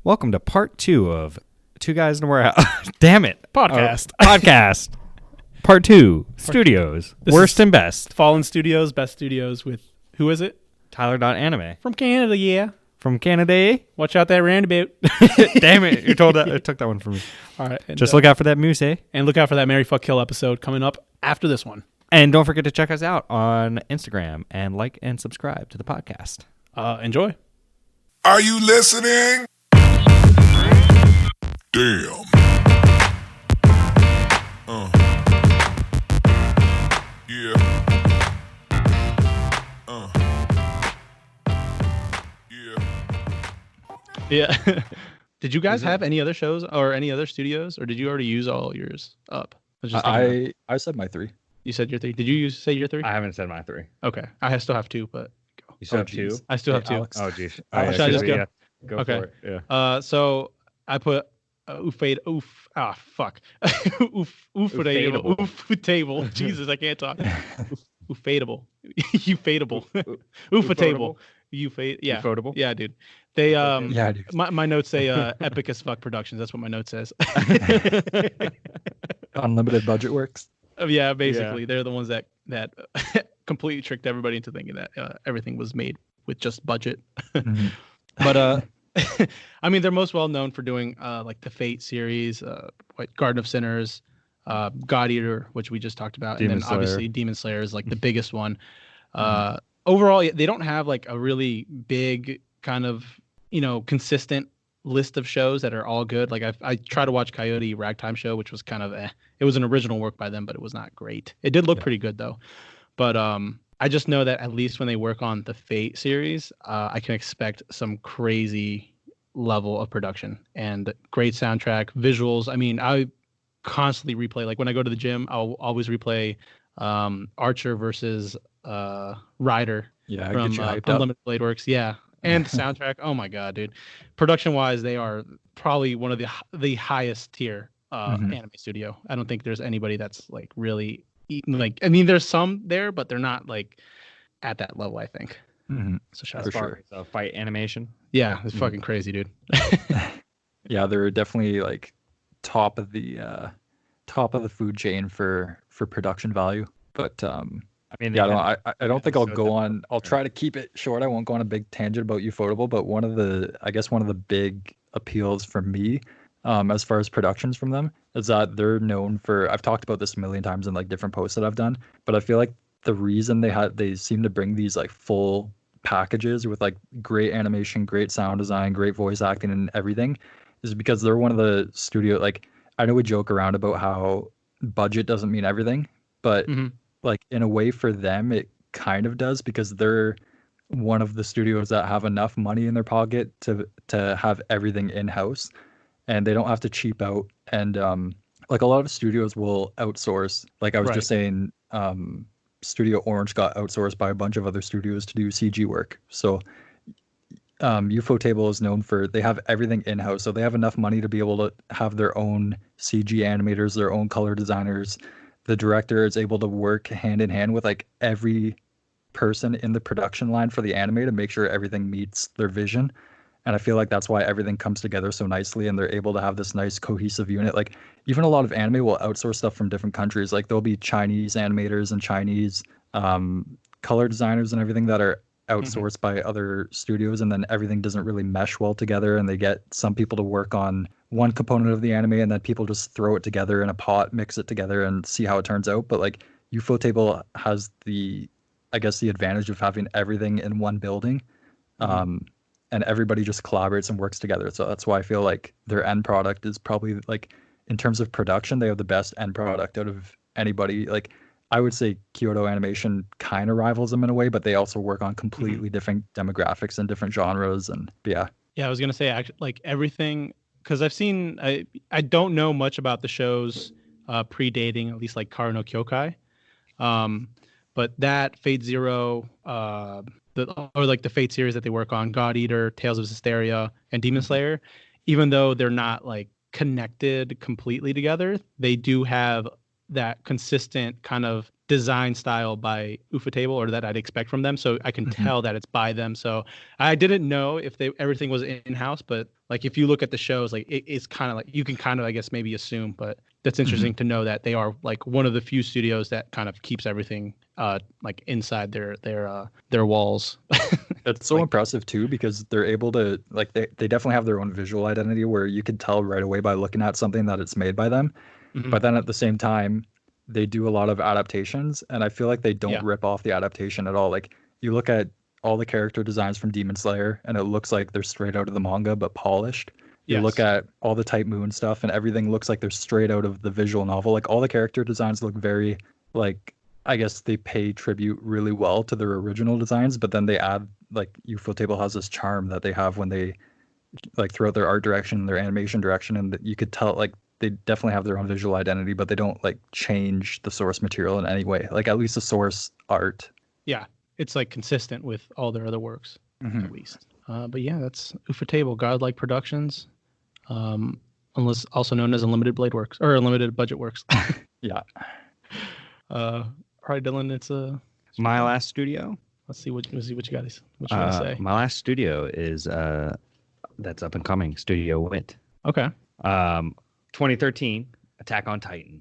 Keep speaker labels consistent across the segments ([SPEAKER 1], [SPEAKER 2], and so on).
[SPEAKER 1] Welcome to part 2 of Two Guys in a Warehouse. Damn it.
[SPEAKER 2] Podcast.
[SPEAKER 1] Podcast. Part 2. Studios. Worst and best.
[SPEAKER 2] Fallen Studios, Best Studios with, who is it?
[SPEAKER 1] Tylor.anime.
[SPEAKER 2] From Canada, yeah.
[SPEAKER 1] From Canada.
[SPEAKER 2] Watch out that roundabout.
[SPEAKER 1] Damn it. You took that one from me.
[SPEAKER 2] All right. And,
[SPEAKER 1] Just look out for that moose, eh?
[SPEAKER 2] And look out for that Mary Fuck Kill episode coming up after this one.
[SPEAKER 1] And don't forget to check us out on Instagram and like and subscribe to the podcast.
[SPEAKER 2] Enjoy.
[SPEAKER 3] Are you listening? Damn. Yeah. Yeah.
[SPEAKER 2] Yeah. Did you guys have any other shows or any other studios, or did you already use all yours up?
[SPEAKER 4] I said my 3.
[SPEAKER 2] You said your 3. Did you say your 3?
[SPEAKER 1] I haven't said my 3.
[SPEAKER 2] Okay. I still have 2, but go.
[SPEAKER 1] You still have 2?
[SPEAKER 2] I still have 2.
[SPEAKER 4] Alex.
[SPEAKER 1] Oh, geez.
[SPEAKER 2] Should I just go?
[SPEAKER 1] Yeah. Go
[SPEAKER 2] Okay.
[SPEAKER 1] for it. Yeah.
[SPEAKER 2] So I put Uffadeable. Jesus, I can't talk. Uffadeable. Uffadeable. Uffatable. Yeah.
[SPEAKER 1] Ufotable?
[SPEAKER 2] Yeah, dude. They
[SPEAKER 4] Yeah, dude.
[SPEAKER 2] my notes say Epic as Fuck Productions. That's what my note says.
[SPEAKER 4] Unlimited budget works.
[SPEAKER 2] Yeah, basically. They're the ones that completely tricked everybody into thinking that everything was made with just budget.
[SPEAKER 4] Mm-hmm.
[SPEAKER 2] But I mean, they're most well known for doing like the Fate series, Garden of Sinners, God Eater, which we just talked about, and then obviously Demon Slayer is like the biggest one. Overall, they don't have like a really big kind of consistent list of shows that are all good. Like I tried to watch Coyote Ragtime Show, which was kind of it was an original work by them, but it was not great. It did look pretty good though. But I just know that at least when they work on the Fate series, I can expect some crazy level of production and great soundtrack, visuals. I mean, I constantly replay. Like when I go to the gym, I'll always replay Archer versus Ryder from Unlimited Blade Works. Yeah. And the soundtrack. Oh my God, dude. Production wise, they are probably one of the highest tier anime studio. I don't think there's anybody that's like really like, I mean, there's some there, but they're not like at that level, I think.
[SPEAKER 4] Mm-hmm.
[SPEAKER 2] So shout
[SPEAKER 4] For
[SPEAKER 2] out.
[SPEAKER 4] sure.
[SPEAKER 1] So fight animation.
[SPEAKER 2] Yeah, it's fucking crazy, dude.
[SPEAKER 4] Yeah, they're definitely like top of the food chain for production value. But
[SPEAKER 1] I mean,
[SPEAKER 4] yeah, I don't think I'll go on. I'll try to keep it short. I won't go on a big tangent about Ufotable, but one of the big appeals for me, as far as productions from them, is that they're known for. I've talked about this a million times in like different posts that I've done, but I feel like the reason they seem to bring these like full packages with like great animation, great sound design, great voice acting, and everything, is because they're one of the studio. Like I know we joke around about how budget doesn't mean everything, but like in a way for them it kind of does, because they're one of the studios that have enough money in their pocket to have everything in-house, and they don't have to cheap out. And like a lot of studios will outsource. Like I was just saying, Studio Orange got outsourced by a bunch of other studios to do CG work. So Ufotable is known for, they have everything in-house, so they have enough money to be able to have their own CG animators, their own color designers. The director is able to work hand in hand with like every person in the production line for the anime to make sure everything meets their vision. And I feel like that's why everything comes together so nicely, and they're able to have this nice cohesive unit. Like even a lot of anime will outsource stuff from different countries. Like there'll be Chinese animators and Chinese color designers and everything that are outsourced by other studios, and then everything doesn't really mesh well together, and they get some people to work on one component of the anime, and then people just throw it together in a pot, mix it together, and see how it turns out. But like Ufotable has the advantage of having everything in one building, and everybody just collaborates and works together. So that's why I feel like their end product is probably, like, in terms of production, they have the best end product out of anybody. Like I would say Kyoto Animation kind of rivals them in a way, but they also work on completely different demographics and different genres. And yeah,
[SPEAKER 2] I was gonna say, actually, like everything, because I don't know much about the shows predating at least like Kara no Kyokai, but that Fate Zero, or like the Fate series that they work on, God Eater, Tales of Hysteria, and Demon Slayer, even though they're not like connected completely together, they do have that consistent kind of design style by Ufotable, or that I'd expect from them. So I can tell that it's by them. So I didn't know if everything was in-house, but like if you look at the shows, like it's kind of like you can kind of, I guess, maybe assume, but that's interesting to know that they are like one of the few studios that kind of keeps everything like inside their walls.
[SPEAKER 4] It's so impressive too, because they're able to like they definitely have their own visual identity where you can tell right away by looking at something that it's made by them. But then at the same time, they do a lot of adaptations, and I feel like they don't rip off the adaptation at all. Like you look at all the character designs from Demon Slayer, and it looks like they're straight out of the manga but polished. You look at all the Type Moon stuff, and everything looks like they're straight out of the visual novel. Like all the character designs look very like, I guess they pay tribute really well to their original designs, but then they add, like, Ufotable has this charm that they have when they like throughout their art direction, their animation direction, and you could tell like they definitely have their own visual identity, but they don't like change the source material in any way. Like at least the source art.
[SPEAKER 2] Yeah, it's like consistent with all their other works, at least. But yeah, that's Ufotable, Godlike Productions, unless also known as Unlimited Blade Works or Unlimited Budget Works.
[SPEAKER 4] Yeah.
[SPEAKER 2] All right, Dylan, it's
[SPEAKER 1] My last studio.
[SPEAKER 2] Let's see what you got. What you want to say?
[SPEAKER 1] My last studio is that's up and coming. Studio Wit.
[SPEAKER 2] Okay.
[SPEAKER 1] 2013, Attack on Titan.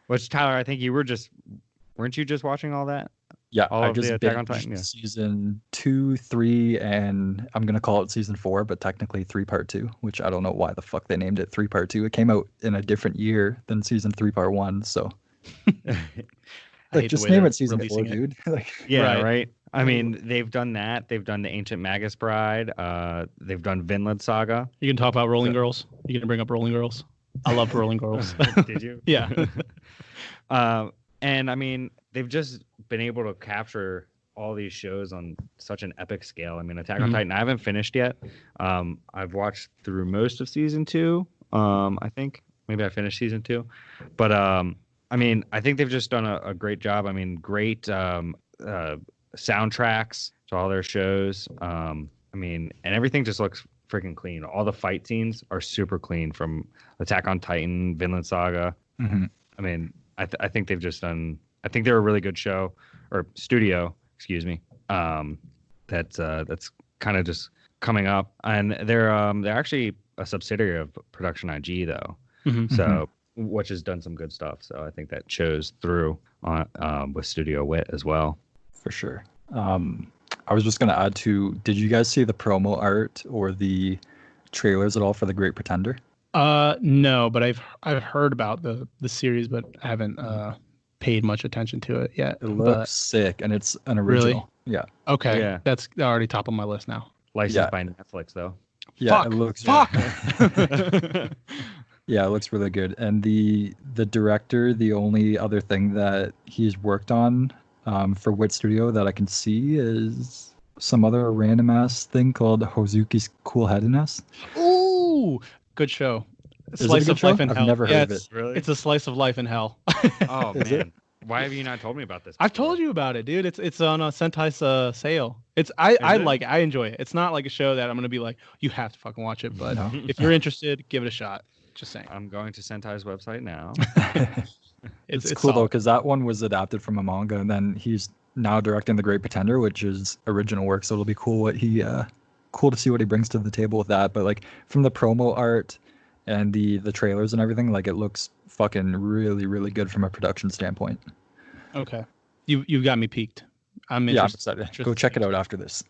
[SPEAKER 1] Which, Tyler, I think weren't you just watching all that?
[SPEAKER 4] Yeah,
[SPEAKER 1] all
[SPEAKER 4] I
[SPEAKER 1] of
[SPEAKER 4] just
[SPEAKER 1] the Attack on Titan.
[SPEAKER 4] Season 2, 3, and I'm gonna call it season 4, but technically 3 part 2, which I don't know why the fuck they named it 3 part 2. It came out in a different year than season 3 part 1, so like just name it season 4, dude. Like,
[SPEAKER 1] yeah, right. I mean, they've done that. They've done the Ancient Magus Bride. They've done Vinland Saga.
[SPEAKER 2] You can talk about Rolling Girls. You can bring up Rolling Girls. I love Rolling Girls.
[SPEAKER 1] Did you?
[SPEAKER 2] Yeah.
[SPEAKER 1] And I mean, they've just been able to capture all these shows on such an epic scale. I mean, Attack on Titan, I haven't finished yet. I've watched through most of season 2. I think maybe I finished season 2, but I mean, I think they've just done a great job. I mean, great soundtracks to all their shows. I mean, and everything just looks freaking clean. All the fight scenes are super clean from Attack on Titan, Vinland Saga. I mean, I think they've just done. I think they're a really good show or studio. Excuse me. That's kind of just coming up, and they're actually a subsidiary of Production IG though. So which has done some good stuff. So I think that shows through on with Studio Wit as well.
[SPEAKER 4] For sure. I was just going to add to, did you guys see the promo art or the trailers at all for The Great Pretender?
[SPEAKER 2] No, but I've heard about the series, but I haven't paid much attention to it yet.
[SPEAKER 4] It looks sick, and it's an original.
[SPEAKER 2] Really?
[SPEAKER 4] Yeah.
[SPEAKER 2] Okay.
[SPEAKER 1] Yeah.
[SPEAKER 2] That's already top of my list now.
[SPEAKER 1] Licensed by Netflix though.
[SPEAKER 4] Yeah,
[SPEAKER 2] Fuck,
[SPEAKER 4] it looks
[SPEAKER 2] fuck.
[SPEAKER 4] Yeah, it looks really good. And the director, the only other thing that he's worked on for Wit Studio that I can see is some other random ass thing called Hozuki's Cool Headedness.
[SPEAKER 2] Ooh, good show.
[SPEAKER 4] Is it a
[SPEAKER 2] Slice
[SPEAKER 4] good
[SPEAKER 2] of
[SPEAKER 4] show?
[SPEAKER 2] life in
[SPEAKER 4] I've
[SPEAKER 2] hell.
[SPEAKER 4] never heard of it.
[SPEAKER 1] Really?
[SPEAKER 2] It's a slice of life in hell.
[SPEAKER 1] Oh
[SPEAKER 4] Is it?
[SPEAKER 1] man, why have you not told me about this?
[SPEAKER 2] I've
[SPEAKER 1] before?
[SPEAKER 2] told you about it, dude. It's on a Sentai's sale. I
[SPEAKER 1] it?
[SPEAKER 2] like it. I enjoy it. It's not like a show that I'm gonna be like, you have to fucking watch it. But
[SPEAKER 4] No.
[SPEAKER 2] if you're interested, give it a shot. Just saying.
[SPEAKER 1] I'm going to Sentai's website now.
[SPEAKER 2] It's
[SPEAKER 4] cool though,
[SPEAKER 2] solid.
[SPEAKER 4] because that one was adapted from a manga, and then he's now directing The Great Pretender, which is original work. So it'll be cool cool to see what he brings to the table with that. But like from the promo art and the trailers and everything, like it looks fucking really, really good from a production standpoint.
[SPEAKER 2] Okay. You got me peaked. I'm
[SPEAKER 4] Yeah, I'm
[SPEAKER 2] interested.
[SPEAKER 4] excited. Go check it out after this.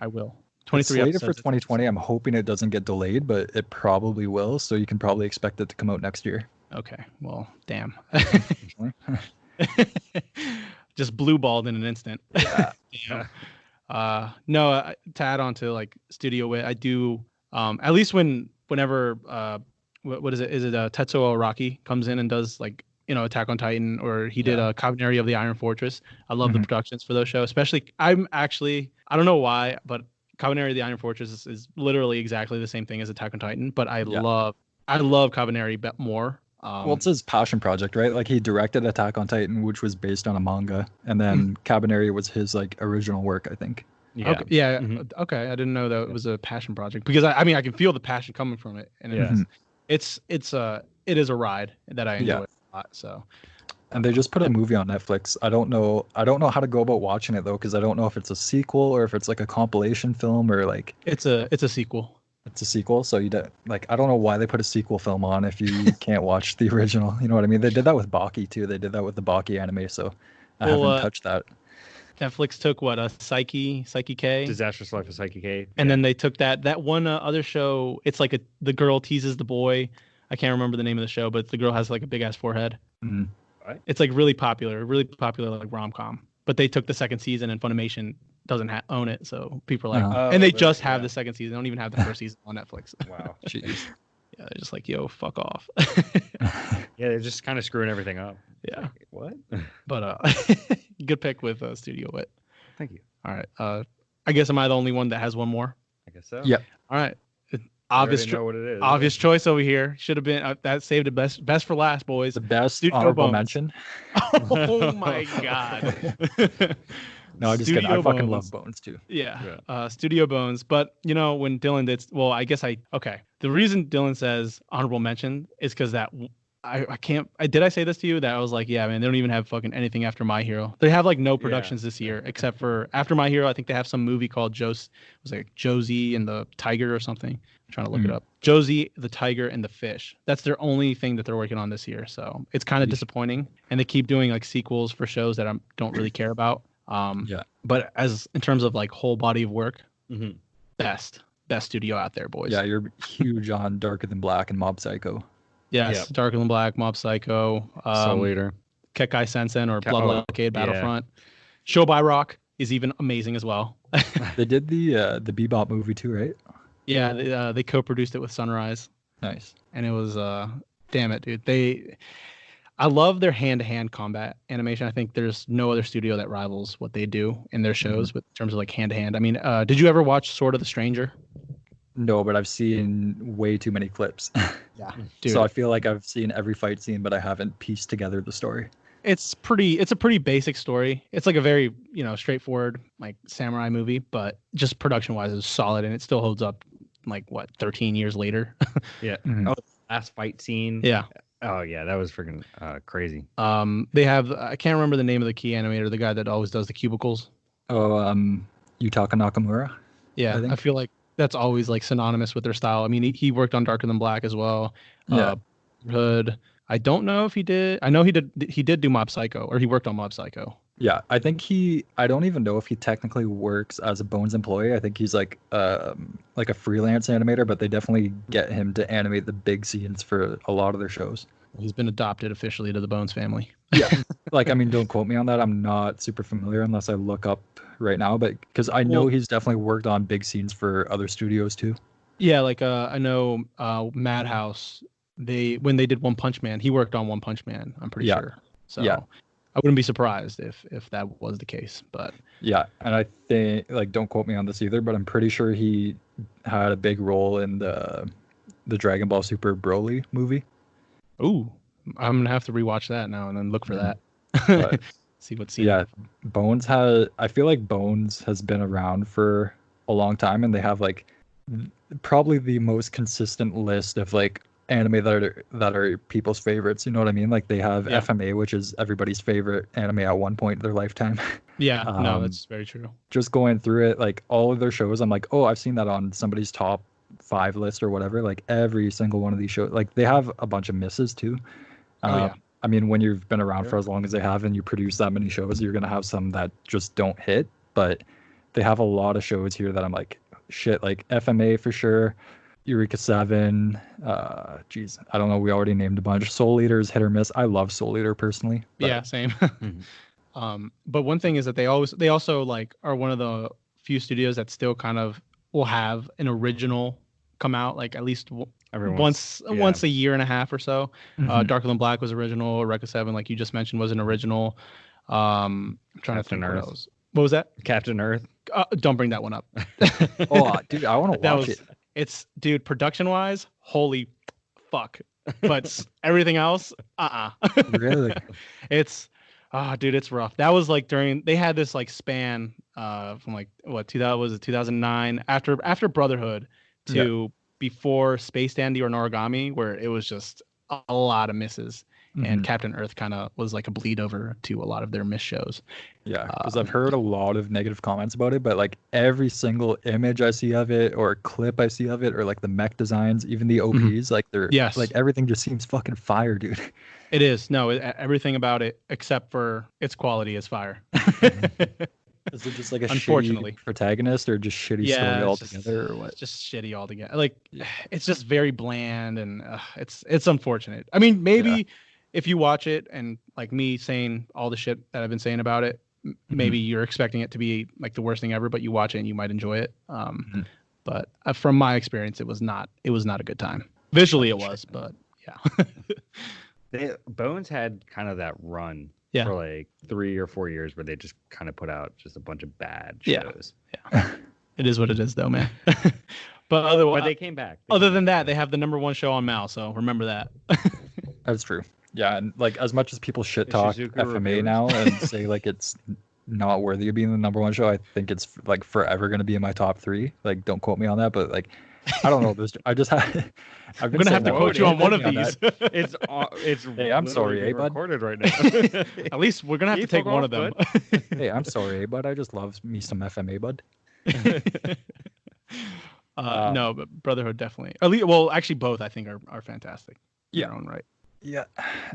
[SPEAKER 2] I will.
[SPEAKER 4] It's
[SPEAKER 2] 23
[SPEAKER 4] slated
[SPEAKER 2] episodes.
[SPEAKER 4] for 2020. I'm hoping it doesn't get delayed, but it probably will. So you can probably expect it to come out next year.
[SPEAKER 2] Okay. Well, damn. Just blue balled in an instant.
[SPEAKER 4] Yeah.
[SPEAKER 2] Damn. No, to add on to like Studio Wit, I do at least whenever what is it? Is it Tetsuo Araki comes in and does like, you know, Attack on Titan, or he did a Cavalry of the Iron Fortress. I love the productions for those shows, especially I don't know why, but Cavalry of the Iron Fortress is literally exactly the same thing as Attack on Titan, but I love Cavalry more.
[SPEAKER 4] Well, it's his passion project, right? Like he directed Attack on Titan, which was based on a manga, and then Cabaneri was his like original work, I think.
[SPEAKER 1] Yeah.
[SPEAKER 2] Okay. Yeah. Okay. I didn't know that it was a passion project, because I mean I can feel the passion coming from it, and it is a ride that I enjoy a lot. So
[SPEAKER 4] And they just put a movie on Netflix. I don't know how to go about watching it though, because I don't know if it's a sequel or if it's like a compilation film or like
[SPEAKER 2] It's a sequel.
[SPEAKER 4] it's a sequel. So I don't know why they put a sequel film on if you can't watch the original. You know what I mean? They did that with Baki too. They did that with the Baki anime. So I haven't touched that.
[SPEAKER 2] Netflix took what, a Psyche K,
[SPEAKER 1] Disastrous Life of Psyche K,
[SPEAKER 2] and then they took that one other show. It's like the girl teases the boy. I can't remember the name of the show, but the girl has like a big ass forehead.
[SPEAKER 4] Mm-hmm.
[SPEAKER 2] It's like really popular like rom-com. But they took the second season, and Funimation doesn't own it, so people are like, and they just have the second season. They don't even have the first season on Netflix.
[SPEAKER 1] Wow.
[SPEAKER 4] Jeez.
[SPEAKER 2] Yeah, they're just like, yo, fuck off.
[SPEAKER 1] Yeah, they're just kind of screwing everything up.
[SPEAKER 2] Yeah.
[SPEAKER 1] Like, what?
[SPEAKER 2] But good pick with Studio Wit.
[SPEAKER 1] Thank you.
[SPEAKER 2] All right. I guess am I the only one that has one more?
[SPEAKER 1] I guess so.
[SPEAKER 4] Yep.
[SPEAKER 2] All right.
[SPEAKER 1] I know what it is.
[SPEAKER 2] Obvious choice over here. Should have been that saved it best for last, boys.
[SPEAKER 4] The best
[SPEAKER 2] Studio
[SPEAKER 4] honorable
[SPEAKER 2] Bones.
[SPEAKER 4] mention.
[SPEAKER 2] Oh my god.
[SPEAKER 4] No, I'm just kidding. I fucking love Bones too.
[SPEAKER 2] Yeah. Studio Bones. But when Dylan did, well, I guess okay. The reason Dylan says honorable mention is because that I can't. Did I say this to you? That I was like, yeah, man, they don't even have fucking anything after My Hero. They have like no productions this year except for after My Hero. I think they have some movie called Josie and the Tiger or something. I'm trying to look it up. Josie, the Tiger, and the Fish. That's their only thing that they're working on this year. So it's kind of disappointing. And they keep doing like sequels for shows that I don't really care about. But as in terms of like whole body of work, best studio out there, boys.
[SPEAKER 4] Yeah, you're huge on Darker Than Black and Mob Psycho.
[SPEAKER 2] Yes, Darker Than Black, Mob Psycho,
[SPEAKER 1] Soul Eater,
[SPEAKER 2] Kekai Sensen, or Blood Blockade Battlefront. Show by Rock is even amazing as well.
[SPEAKER 4] They did the Bebop movie too, right?
[SPEAKER 2] Yeah, they co-produced it with Sunrise.
[SPEAKER 4] Nice.
[SPEAKER 2] And it was damn it, dude. I love their hand-to-hand combat animation. I think there's no other studio that rivals what they do in their shows with in terms of like hand-to-hand. I mean, did you ever watch Sword of the Stranger?
[SPEAKER 4] No, but I've seen way too many clips.
[SPEAKER 2] Yeah, dude.
[SPEAKER 4] So I feel like I've seen every fight scene, but I haven't pieced together the story.
[SPEAKER 2] It's a pretty basic story. It's like a very, straightforward like samurai movie, but just production-wise it's solid and it still holds up like 13 years later.
[SPEAKER 1] Yeah.
[SPEAKER 4] Mhm.
[SPEAKER 1] Oh, the last fight scene.
[SPEAKER 2] Yeah.
[SPEAKER 1] Oh yeah, that was freaking crazy.
[SPEAKER 2] They have I can't remember the name of the key animator, the guy that always does the cubicles.
[SPEAKER 4] Oh, Yutaka Nakamura.
[SPEAKER 2] Yeah, I feel like that's always like synonymous with their style. I mean, he worked on Darker Than Black as well.
[SPEAKER 4] Yeah.
[SPEAKER 2] Hood. I don't know if he did. I know he did do Mob Psycho, or he worked on Mob Psycho.
[SPEAKER 4] Yeah, I think I don't even know if he technically works as a Bones employee. I think he's like a freelance animator, but they definitely get him to animate the big scenes for a lot of their shows.
[SPEAKER 2] He's been adopted officially to the Bones family.
[SPEAKER 4] Yeah. Don't quote me on that. I'm not super familiar unless I look up right now, but because I know he's definitely worked on big scenes for other studios too.
[SPEAKER 2] Yeah, I know Madhouse, when they did One Punch Man, he worked on One Punch Man, I'm pretty sure. So yeah. I wouldn't be surprised if that was the case, but
[SPEAKER 4] yeah, and I think don't quote me on this either, but I'm pretty sure he had a big role in the Dragon Ball Super Broly movie.
[SPEAKER 2] Ooh, I'm gonna have to rewatch that now and then look for that. See what's
[SPEAKER 4] yeah. I feel like Bones has been around for a long time, and they have probably the most consistent list of anime that are people's favorites. You know what I mean? They have FMA, which is everybody's favorite anime at one point in their lifetime.
[SPEAKER 2] Yeah, no, that's very true.
[SPEAKER 4] Just going through it, all of their shows, I'm like, oh, I've seen that on somebody's top 5 list or whatever. Every single one of these shows, they have a bunch of misses too. I mean, when you've been around for as long as they have and you produce that many shows, you're gonna have some that just don't hit. But they have a lot of shows here that I'm like, shit, FMA for sure. Eureka 7, I don't know, we already named a bunch. Soul Eater is hit or miss. I love Soul Eater personally.
[SPEAKER 2] Yeah, same. But one thing is that they also are one of the few studios that still kind of will have an original come out at least once a year and a half or so. Darker Than Black was original. Eureka 7, like you just mentioned, was an original. I'm trying to think what else. What was that?
[SPEAKER 1] Captain Earth.
[SPEAKER 2] Don't bring that one up.
[SPEAKER 4] Oh, dude, I want to watch it.
[SPEAKER 2] It's, dude, production-wise, holy fuck. But everything else,
[SPEAKER 4] Really?
[SPEAKER 2] It's, dude, it's rough. That was they had this span from 2009 after Brotherhood to before Space Dandy or Noragami, where it was just a lot of misses. and Captain Earth kind of was like a bleed over to a lot of their missed shows.
[SPEAKER 4] Yeah, because I've heard a lot of negative comments about it, but like every single image I see of it, or clip I see of it, or like the mech designs, even the OPs, like they're like everything just seems fucking fire, dude.
[SPEAKER 2] It is. No, everything about it except for its quality is fire.
[SPEAKER 4] Is it just like a shitty protagonist, or just shitty story altogether, or what?
[SPEAKER 2] It's just shitty altogether. Like it's just very bland, and it's unfortunate. I mean, maybe if you watch it and like me saying all the shit that I've been saying about it, maybe you're expecting it to be like the worst thing ever, but you watch it and you might enjoy it. But from my experience, it was not a good time. Visually it was, but yeah.
[SPEAKER 1] Bones had kind of that run for like 3 or 4 years where they just kind of put out just a bunch of bad shows.
[SPEAKER 2] Yeah. It is what it is though, man. But otherwise,
[SPEAKER 1] they came back.
[SPEAKER 2] Other than that, they have the #1 show on Mal, so remember that.
[SPEAKER 4] That's true. Yeah, and like as much as people shit talk FMA now and say like it's not worthy of being the #1 show, I think it's like forever going to be in my top 3. Like, don't quote me on that, but like, I don't know. I just have.
[SPEAKER 2] I'm gonna have to quote you on one of these.
[SPEAKER 1] It's.
[SPEAKER 4] Hey, I'm sorry, bud.
[SPEAKER 1] Recorded right now.
[SPEAKER 2] At least we're gonna have to take one of them.
[SPEAKER 4] Hey, I'm sorry, bud. I just love me some FMA, bud.
[SPEAKER 2] No, but Brotherhood definitely. At least, well, actually, both I think are fantastic.
[SPEAKER 4] Yeah.
[SPEAKER 2] In their own right.
[SPEAKER 4] Yeah,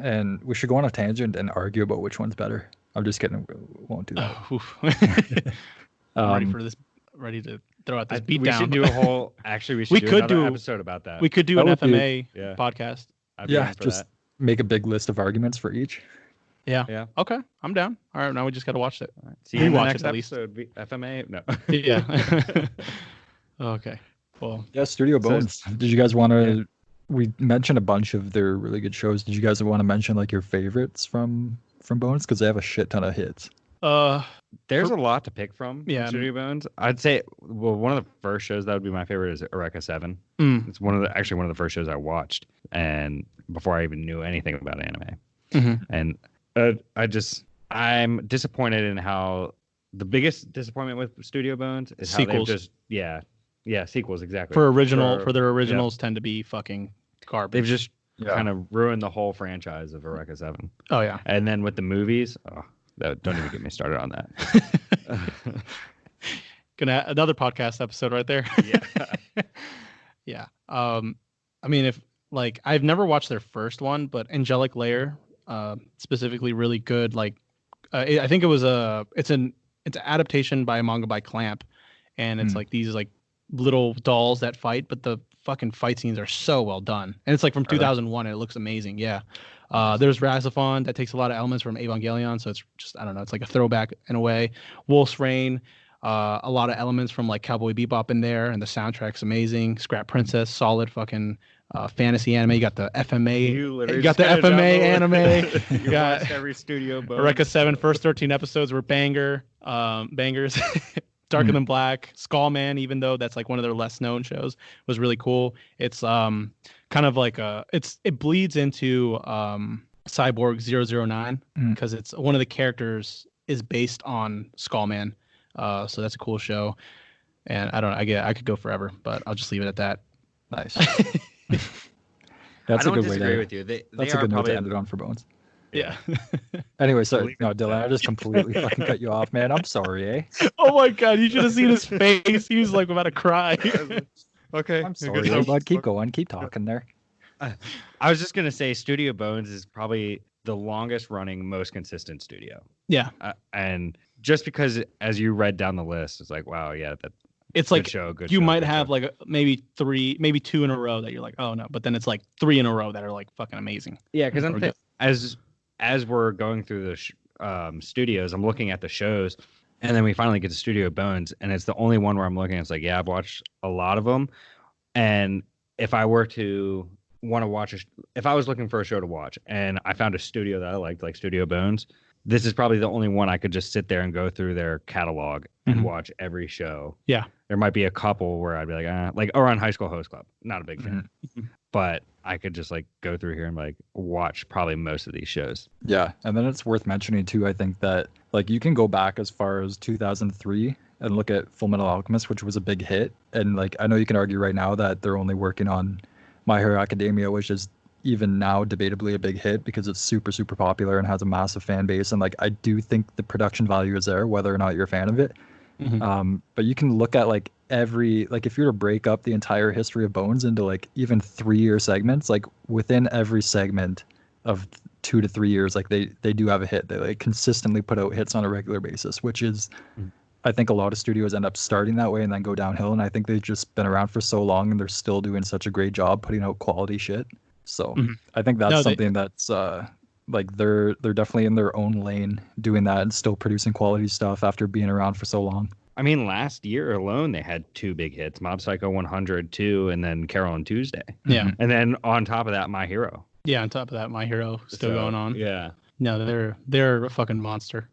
[SPEAKER 4] and we should go on a tangent and argue about which one's better. I'm just kidding. We won't do that.
[SPEAKER 2] I'm ready for this. Ready to throw out this beat
[SPEAKER 1] we
[SPEAKER 2] down.
[SPEAKER 1] Should do a whole. Actually, we could do an episode about that.
[SPEAKER 2] We could do an FMA podcast.
[SPEAKER 4] Just make a big list of arguments for each.
[SPEAKER 2] Yeah. Okay, I'm down. All right, now we just got to watch it.
[SPEAKER 1] Right. See you in the next episode. FMA. No.
[SPEAKER 2] Yeah. Okay. Well.
[SPEAKER 4] Yeah. Studio Bones. Did you guys want to? Yeah. We mentioned a bunch of their really good shows. Did you guys want to mention like your favorites from Bones? Because they have a shit ton of hits.
[SPEAKER 1] There's a lot to pick from Studio Bones. I'd say one of the first shows that would be my favorite is Eureka 7. It's one of the first shows I watched, and before I even knew anything about anime. And I'm disappointed in how the biggest disappointment with Studio Bones is
[SPEAKER 2] sequels.
[SPEAKER 1] How they've just sequels exactly
[SPEAKER 2] for their originals tend to be fucking garbage.
[SPEAKER 1] They've just kind of ruined the whole franchise of Eureka 7.
[SPEAKER 2] Oh yeah,
[SPEAKER 1] and then with the movies, don't even get me started on that.
[SPEAKER 2] Gonna another podcast episode right there. Yeah. I mean, if like I've never watched their first one, but Angelic Layer, specifically, really good. Like, I think it's an adaptation by a manga by Clamp, and it's like these like little dolls that fight, but the fucking fight scenes are so well done, and it's like from 2001, and it looks amazing. Yeah. There's Razafon that takes a lot of elements from Evangelion, so it's just, I don't know, it's like a throwback in a way. Wolf's Rain, a lot of elements from like Cowboy Bebop in there, and the soundtrack's amazing. Scrap Princess, solid fucking fantasy anime. You got the FMA, you got the FMA anime. You got
[SPEAKER 1] every Studio Bones.
[SPEAKER 2] Eureka 7 first 13 episodes were bangers. Darker Than Black, Skullman, even though that's like one of their less known shows, was really cool. It's kind of like it bleeds into Cyborg 009 because it's one of the characters is based on Skullman. So that's a cool show. And I could go forever, but I'll just leave it at that.
[SPEAKER 4] Nice.
[SPEAKER 1] That's a good way to with you.
[SPEAKER 4] That's a good note to end it on for Bones.
[SPEAKER 2] Yeah.
[SPEAKER 4] Anyway, sorry. No, Dylan, I just completely fucking cut you off, man. I'm sorry, eh?
[SPEAKER 2] Oh my god, you should have seen his face. He was like about to cry.
[SPEAKER 1] Okay.
[SPEAKER 4] I'm sorry, bud. Keep going. Keep talking there.
[SPEAKER 1] I was just going to say Studio Bones is probably the longest running, most consistent studio.
[SPEAKER 2] Yeah.
[SPEAKER 1] And just because as you read down the list, it's like, wow, yeah,
[SPEAKER 2] it's like you might have like maybe 3, maybe 2 in a row that you're like, oh no, but then it's like 3 in a row that are like fucking amazing.
[SPEAKER 1] Yeah, because as we're going through the studios, I'm looking at the shows, and then we finally get to Studio Bones, and it's the only one where I'm looking. It's like, yeah, I've watched a lot of them, and if I were to want to watch, if I was looking for a show to watch, and I found a studio that I liked, like Studio Bones, this is probably the only one I could just sit there and go through their catalog and watch every show.
[SPEAKER 2] Yeah,
[SPEAKER 1] there might be a couple where I'd be like on High School Host Club, not a big fan, but I could just like go through here and like watch probably most of these shows.
[SPEAKER 4] Yeah, and then it's worth mentioning too, I think, that like you can go back as far as 2003 and look at Full Metal Alchemist, which was a big hit, and like I know you can argue right now that they're only working on My Hero Academia, which is even now debatably a big hit because it's super, super popular and has a massive fan base. And like, I do think the production value is there, whether or not you're a fan of it. But you can look at like if you were to break up the entire history of Bones into like even 3-year segments, like within every segment of 2 to 3 years, like they do have a hit. They like consistently put out hits on a regular basis, which is, I think a lot of studios end up starting that way and then go downhill. And I think they've just been around for so long and they're still doing such a great job putting out quality shit. So I think that's something that's like they're definitely in their own lane doing that and still producing quality stuff after being around for so long.
[SPEAKER 1] I mean, last year alone, they had 2 big hits, Mob Psycho 100 2, and then Carol and Tuesday.
[SPEAKER 2] Yeah.
[SPEAKER 1] And then on top of that, My Hero.
[SPEAKER 2] Yeah, on top of that, My Hero still going on.
[SPEAKER 1] Yeah.
[SPEAKER 2] No, they're a fucking monster.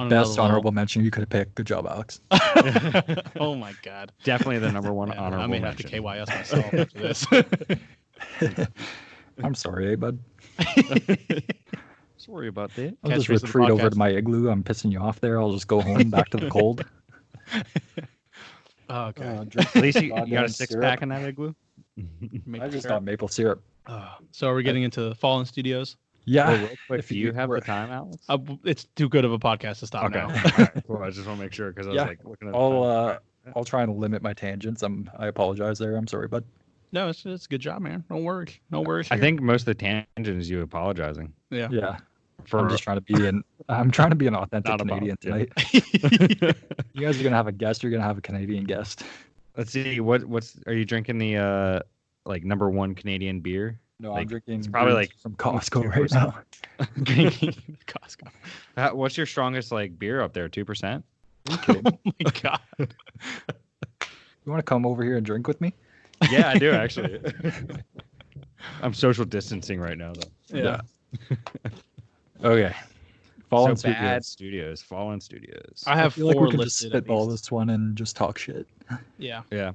[SPEAKER 4] Best honorable mention you could have picked. Good job, Alex.
[SPEAKER 2] Oh my god.
[SPEAKER 1] Definitely the number one honorable mention.
[SPEAKER 2] I may have to KYS myself after this.
[SPEAKER 4] I'm sorry, bud.
[SPEAKER 1] Sorry about that.
[SPEAKER 4] I'll just retreat over to my igloo. I'm pissing you off there. I'll just go home back to the cold.
[SPEAKER 2] Oh, okay.
[SPEAKER 1] At least you got a 6-pack in that igloo?
[SPEAKER 4] I just got maple syrup.
[SPEAKER 2] So are we getting into Fallen Studios?
[SPEAKER 4] Yeah.
[SPEAKER 1] Well, real quick, do you have the time, Alex?
[SPEAKER 2] It's too good of a podcast to stop now.
[SPEAKER 1] All right, cool. I just want to make sure because I was like looking at
[SPEAKER 4] I'll try and limit my tangents. I apologize there. I'm sorry, bud.
[SPEAKER 2] No, it's a good job, man. Don't worry. No worries.
[SPEAKER 1] I think most of the tangent is you apologizing.
[SPEAKER 2] Yeah.
[SPEAKER 4] Yeah. I'm just trying to be an authentic Canadian tonight. You guys are gonna have a guest. You're gonna have a Canadian guest.
[SPEAKER 1] Let's see. What's are you drinking the like number 1 Canadian beer?
[SPEAKER 4] No,
[SPEAKER 1] like,
[SPEAKER 4] I'm drinking.
[SPEAKER 1] It's probably like
[SPEAKER 4] from Costco right now.
[SPEAKER 2] Costco.
[SPEAKER 1] What's your strongest like beer up there? 2%?
[SPEAKER 2] Oh my god.
[SPEAKER 4] You want to come over here and drink with me?
[SPEAKER 1] Yeah, I do actually. I'm social distancing right now though.
[SPEAKER 2] Yeah.
[SPEAKER 4] Okay. Fallen
[SPEAKER 1] Studios. Fallen Studios.
[SPEAKER 2] I have 4
[SPEAKER 4] like we can
[SPEAKER 2] listed.
[SPEAKER 4] Just spitball this one and just talk shit.
[SPEAKER 2] Yeah.
[SPEAKER 1] Yeah.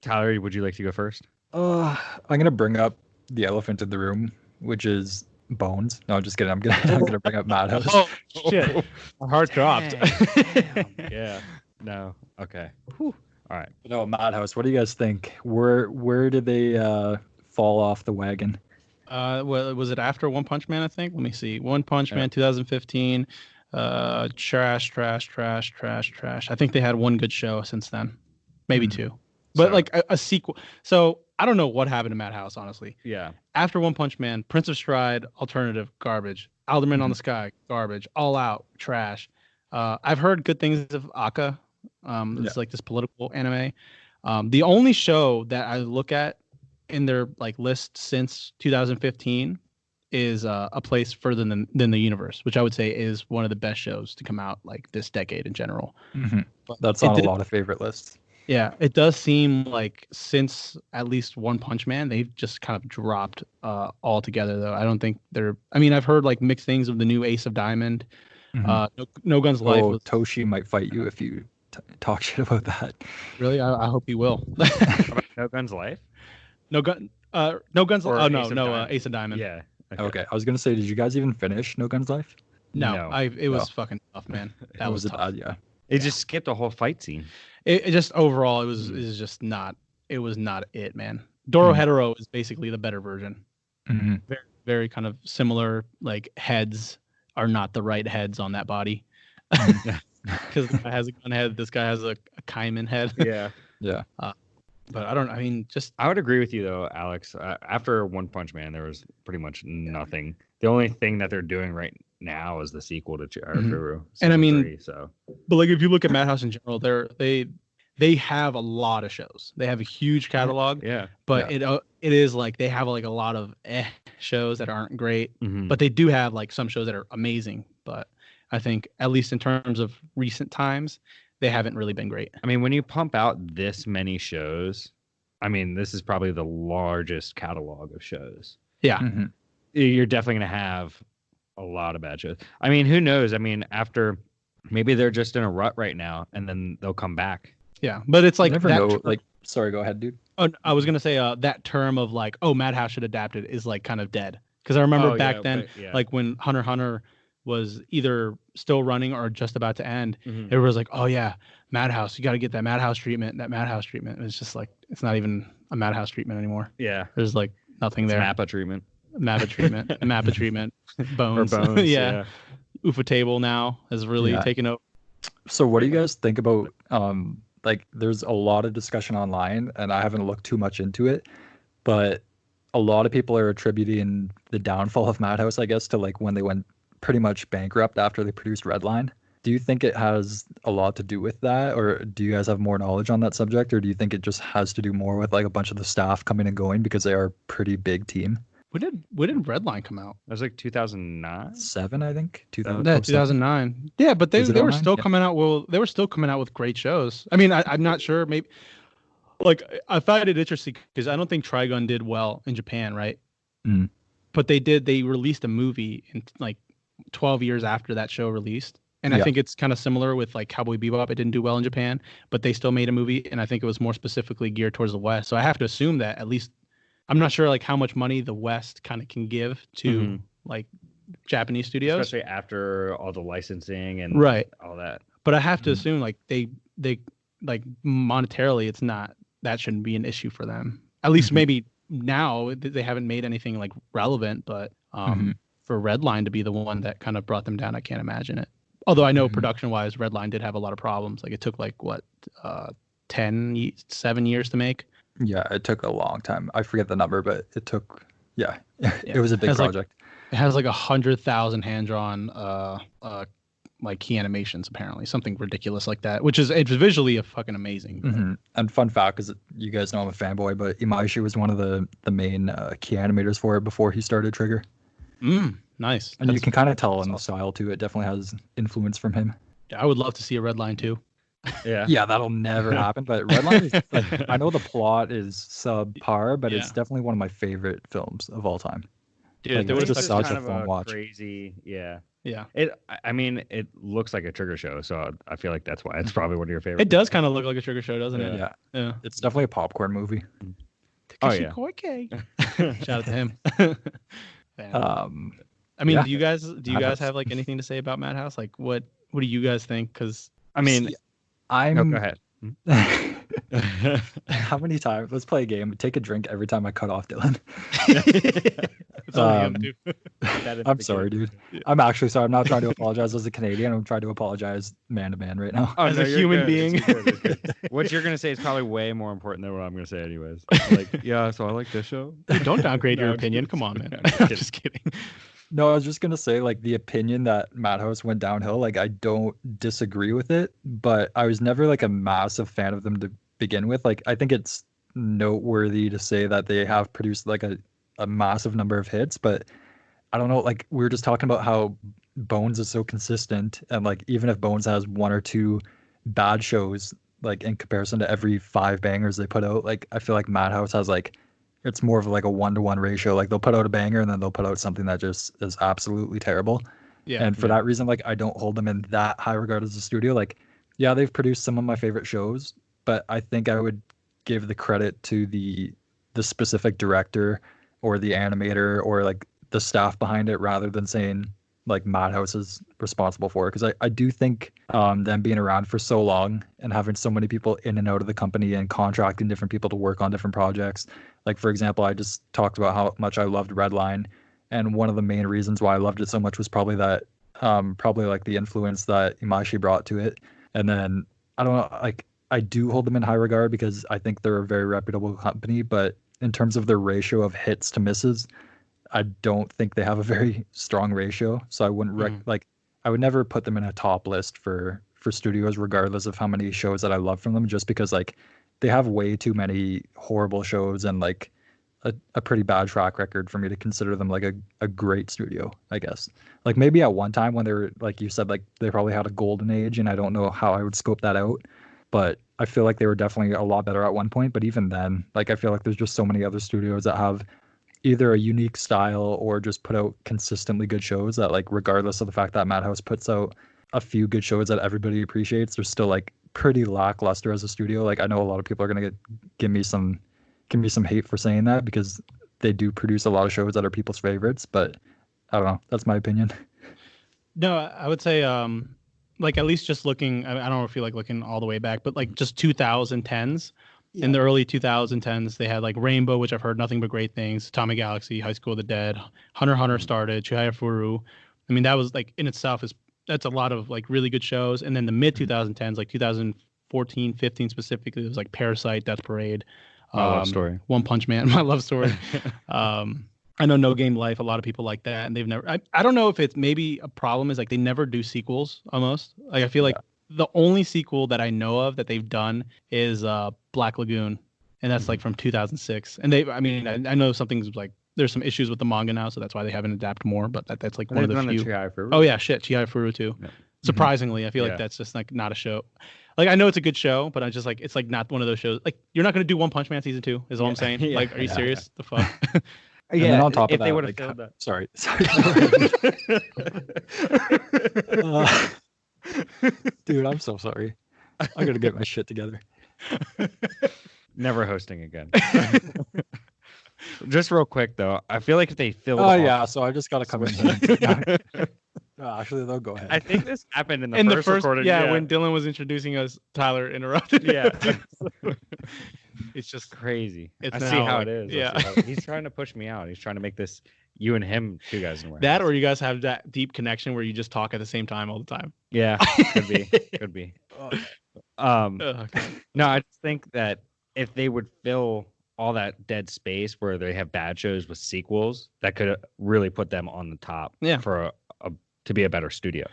[SPEAKER 1] Tyler, would you like to go first?
[SPEAKER 4] I'm gonna bring up the elephant in the room, which is Bones. No, I'm just kidding. I'm gonna bring up Madhouse.
[SPEAKER 2] Oh shit! My heart dropped.
[SPEAKER 1] Yeah. No. Okay. Whew. All right.
[SPEAKER 4] No, Madhouse. What do you guys think? Where did they fall off the wagon?
[SPEAKER 2] Well, was it after One Punch Man? I think. Let me see. One Punch Man, 2015. Trash. I think they had one good show since then, maybe 2. But like a sequel. So I don't know what happened to Madhouse, honestly.
[SPEAKER 1] Yeah.
[SPEAKER 2] After One Punch Man, Prince of Stride, alternative, garbage. Alderman on the Sky, garbage. All Out, trash. I've heard good things of Aka. It's like this political anime. The only show that I look at in their like list since 2015 is A Place Further Than the Universe, which I would say is one of the best shows to come out like this decade in general.
[SPEAKER 4] That's on a lot of favorite lists.
[SPEAKER 2] Yeah, it does seem like since at least One Punch Man, they've just kind of dropped altogether, though. I don't think they're... I mean, I've heard like mixed things of the new Ace of Diamond. No Guns Life.
[SPEAKER 4] Toshi might fight you if you talk shit about that.
[SPEAKER 2] Really? I hope he will.
[SPEAKER 1] No Guns Life?
[SPEAKER 2] No Guns Life. Oh, no, Ace of Diamond.
[SPEAKER 1] Yeah.
[SPEAKER 4] Okay. I was going to say, did you guys even finish No Guns Life?
[SPEAKER 2] No. It was fucking tough, man. That was tough.
[SPEAKER 4] Bad, yeah.
[SPEAKER 1] It just skipped a whole fight scene.
[SPEAKER 2] It just overall, it was just not. It was not it, man. Doro Hetero is basically the better version. Very, very kind of similar. Like heads are not the right heads on that body. Because the guy has a gun head, this guy has a Kaiman head.
[SPEAKER 1] Yeah.
[SPEAKER 4] Yeah.
[SPEAKER 2] But I would
[SPEAKER 1] agree with you though, Alex. After One Punch Man, there was pretty much nothing. The only thing that they're doing right now is the sequel to Chihiro.
[SPEAKER 2] And I mean,
[SPEAKER 1] 3, so.
[SPEAKER 2] But like if you look at Madhouse in general, they have a lot of shows. They have a huge catalog.
[SPEAKER 1] Yeah.
[SPEAKER 2] But it is like they have like a lot of shows that aren't great. But they do have like some shows that are amazing. But I think at least in terms of recent times, they haven't really been great.
[SPEAKER 1] I mean, when you pump out this many shows, I mean, this is probably the largest catalog of shows.
[SPEAKER 2] Yeah.
[SPEAKER 1] You're definitely going to have a lot of bad shows. I mean, who knows? I mean, after maybe they're just in a rut right now and then they'll come back.
[SPEAKER 2] Yeah. But it's like,
[SPEAKER 4] you never know. Like, sorry, go ahead, dude.
[SPEAKER 2] Oh, I was going to say that term of like, oh, Madhouse should adapt it is like kind of dead. Because I remember back then, like when Hunter x Hunter was either still running or just about to end, everybody was like, oh yeah, Madhouse, you got to get that Madhouse treatment. And it's just like, it's not even a Madhouse treatment anymore.
[SPEAKER 1] Yeah.
[SPEAKER 2] There's like nothing
[SPEAKER 1] It's
[SPEAKER 2] there.
[SPEAKER 1] Mappa treatment.
[SPEAKER 2] Mappa treatment, bones.
[SPEAKER 1] Or bones.
[SPEAKER 2] Yeah. Ufa Table now has really taken over.
[SPEAKER 4] So what do you guys think about like there's a lot of discussion online and I haven't looked too much into it, but a lot of people are attributing the downfall of Madhouse, I guess, to like when they went pretty much bankrupt after they produced Redline. Do you think it has a lot to do with that, or do you guys have more knowledge on that subject, or do you think it just has to do more with like a bunch of the staff coming and going because they are a pretty big team?
[SPEAKER 2] When did Redline come out?
[SPEAKER 1] That was like 2009.
[SPEAKER 4] 7, I think.
[SPEAKER 2] 2009. Yeah, but they were still coming out. Well, they were still coming out with great shows. I mean, I'm not sure. Maybe like I find it interesting because I don't think Trigun did well in Japan, right?
[SPEAKER 4] Mm.
[SPEAKER 2] But they did. They released a movie in like 12 years after that show released. And I think it's kind of similar with like Cowboy Bebop. It didn't do well in Japan, but they still made a movie, and I think it was more specifically geared towards the West. So I have to assume that at least I'm not sure like how much money the West kind of can give to like Japanese studios,
[SPEAKER 1] especially after all the licensing and all that.
[SPEAKER 2] But I have to assume like they like monetarily, it's not that shouldn't be an issue for them. At least maybe now they haven't made anything like relevant, but for Redline to be the one that kind of brought them down, I can't imagine it. Although I know production-wise, Redline did have a lot of problems. Like it took like 7 years to make.
[SPEAKER 4] Yeah, it took a long time. I forget the number, but it took. Yeah, it was a big project.
[SPEAKER 2] It has like 100,000 hand-drawn like key animations, apparently something ridiculous like that. It's visually fucking amazing.
[SPEAKER 4] And fun fact is, you guys know I'm a fanboy, but Imaishi was one of the main key animators for it before he started Trigger.
[SPEAKER 2] Nice.
[SPEAKER 4] And you can kind of tell in the style too. It definitely has influence from him.
[SPEAKER 2] I would love to see a Redline too.
[SPEAKER 4] Yeah, that'll never happen. But Redline is like, I know the plot is subpar, but it's definitely one of my favorite films of all time.
[SPEAKER 2] Dude,
[SPEAKER 4] like,
[SPEAKER 2] there was
[SPEAKER 4] just such
[SPEAKER 1] kind
[SPEAKER 4] a
[SPEAKER 1] of
[SPEAKER 4] fun watch.
[SPEAKER 1] Crazy, yeah.
[SPEAKER 2] I
[SPEAKER 1] mean, it looks like a Trigger show, so I feel like that's why it's probably one of your favorites.
[SPEAKER 2] It does kind of look like a Trigger show, doesn't it?
[SPEAKER 4] Yeah. It's definitely a popcorn movie.
[SPEAKER 2] Shout out to him. I mean, do you guys have like anything to say about Madhouse? Like, what do you guys think? Because
[SPEAKER 1] I mean,
[SPEAKER 4] go
[SPEAKER 1] ahead.
[SPEAKER 4] How many times? Let's play a game. Take a drink every time I cut off Dylan. I'm sorry, dude. I'm actually sorry. I'm not trying to apologize as a Canadian. I'm trying to apologize man to man right now.
[SPEAKER 2] As a human being.
[SPEAKER 1] What you're gonna say is probably way more important than what I'm gonna say, anyways. Like, yeah, so I like this show.
[SPEAKER 2] Dude, don't downgrade your opinion. Come on, man. I'm just kidding.
[SPEAKER 4] No, I was just gonna say, like, the opinion that Madhouse went downhill, like, I don't disagree with it, but I was never like a massive fan of them to begin with. Like, I think it's noteworthy to say that they have produced like a massive number of hits, but I don't know, like, we were just talking about how Bones is so consistent, and like even if Bones has 1 or 2 bad shows, like in comparison to every 5 bangers they put out, like I feel like Madhouse has like, it's more of like a 1-to-1 ratio. Like they'll put out a banger and then they'll put out something that just is absolutely terrible. Yeah. And for that reason, like I don't hold them in that high regard as a studio. Like, yeah, they've produced some of my favorite shows, but I think I would give the credit to the specific director or the animator or like the staff behind it, rather than saying like Madhouse is responsible for it. Because I do think them being around for so long and having so many people in and out of the company and contracting different people to work on different projects. Like, for example, I just talked about how much I loved Redline, and one of the main reasons why I loved it so much was probably that probably like the influence that Imaishi brought to it. And then I don't know, like I do hold them in high regard because I think they're a very reputable company, but in terms of their ratio of hits to misses, I don't think they have a very strong ratio. So I wouldn't like I would never put them in a top list for studios, regardless of how many shows that I love from them, just because like they have way too many horrible shows and like a pretty bad track record for me to consider them like a great studio, I guess. Like maybe at one time when they were, like you said, like they probably had a golden age, and I don't know how I would scope that out, but I feel like they were definitely a lot better at one point. But even then, like I feel like there's just so many other studios that have either a unique style or just put out consistently good shows that, like, regardless of the fact that Madhouse puts out a few good shows that everybody appreciates, they're still like pretty lackluster as a studio. Like I know a lot of people are gonna give me some hate for saying that, because they do produce a lot of shows that are people's favorites, but I don't know. That's my opinion.
[SPEAKER 2] No, I would say like at least just looking, I don't know if you like looking all the way back, but like just 2010s. In the early 2010s, they had like Rainbow, which I've heard nothing but great things. Atomic Galaxy, High School of the Dead, Hunter x Hunter started, Chihaya. I mean, that was like in itself that's a lot of like really good shows. And then the mid 2010s, like 2014, 15 specifically, it was like Parasite, Death Parade,
[SPEAKER 1] My Love Story,
[SPEAKER 2] One Punch Man, My Love Story. I know No Game Life. A lot of people like that, and they've never. I don't know if it's maybe a problem is like they never do sequels. Almost like I feel like the only sequel that I know of that they've done is Black Lagoon, and that's like from 2006. And I mean, I know something's like there's some issues with the manga now, so that's why they haven't adapted more. But that's like one of the few. Oh yeah, shit, Chihaya too. Yeah. Surprisingly, I feel like that's just like not a show. Like I know it's a good show, but I just like it's like not one of those shows. Like you're not gonna do One Punch Man season 2, is all I'm saying. Like, are you serious? The fuck.
[SPEAKER 4] And then on top of that,
[SPEAKER 1] they would have
[SPEAKER 4] like,
[SPEAKER 1] filled that.
[SPEAKER 4] Sorry. Dude, I'm so sorry. I gotta get my shit together.
[SPEAKER 1] Never hosting again. Just real quick though, I feel like if they filled.
[SPEAKER 4] Oh yeah, so I just gotta come in here. Actually, though, go ahead.
[SPEAKER 1] I think this happened in the first recording.
[SPEAKER 2] Yeah, when Dylan was introducing us, Tyler interrupted.
[SPEAKER 1] Yeah.
[SPEAKER 2] It's just
[SPEAKER 1] crazy.
[SPEAKER 2] I
[SPEAKER 1] see how it is.
[SPEAKER 2] Yeah.
[SPEAKER 1] He's trying to push me out. He's trying to make this you and him two guys in
[SPEAKER 2] that, or you guys have that deep connection where you just talk at the same time all the time.
[SPEAKER 1] Yeah, could be. No, I just think that if they would fill all that dead space where they have bad shows with sequels, that could really put them on the top.
[SPEAKER 2] Yeah.
[SPEAKER 1] For to be a better studio.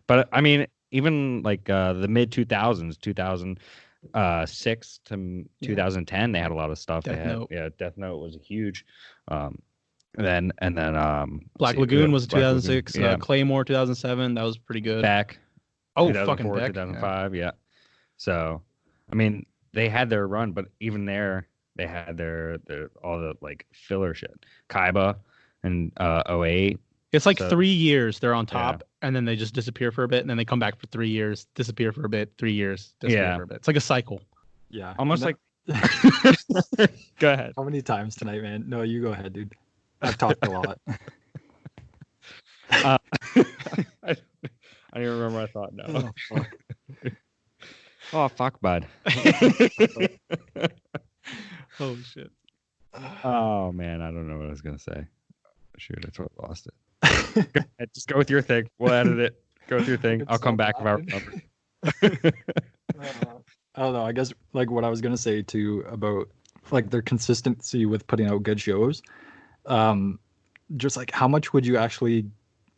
[SPEAKER 1] But I mean, even like the mid 2000s, 2006 to 2010, they had a lot of stuff.
[SPEAKER 2] Death Note.
[SPEAKER 1] Yeah, Death Note was a huge. Then
[SPEAKER 2] Black Lagoon was 2006.
[SPEAKER 1] Lagoon, yeah.
[SPEAKER 2] Claymore 2007. That was pretty good.
[SPEAKER 1] Beck.
[SPEAKER 2] Oh, fucking Beck.
[SPEAKER 1] 2005. Yeah. So, I mean, they had their run, but even there, they had their all the like filler shit. Kaiba and 08.
[SPEAKER 2] It's like 3 years they're on top, and then they just disappear for a bit, and then they come back for 3 years, disappear for a bit, 3 years, disappear for a bit. It's like a cycle.
[SPEAKER 4] Yeah.
[SPEAKER 1] Almost like. Go ahead.
[SPEAKER 4] How many times tonight, man? No, you go ahead, dude. I've talked a lot.
[SPEAKER 1] I don't even remember my thought now. Oh, fuck, bud.
[SPEAKER 2] Oh, shit.
[SPEAKER 1] Oh, man. I don't know what I was going to say. Shoot, I totally lost it. Go ahead, just go with your thing. We'll edit it. Go with your thing. I'll come back if I remember.
[SPEAKER 4] I don't know. I guess like what I was going to say too about like their consistency with putting out good shows. Just like how much would you actually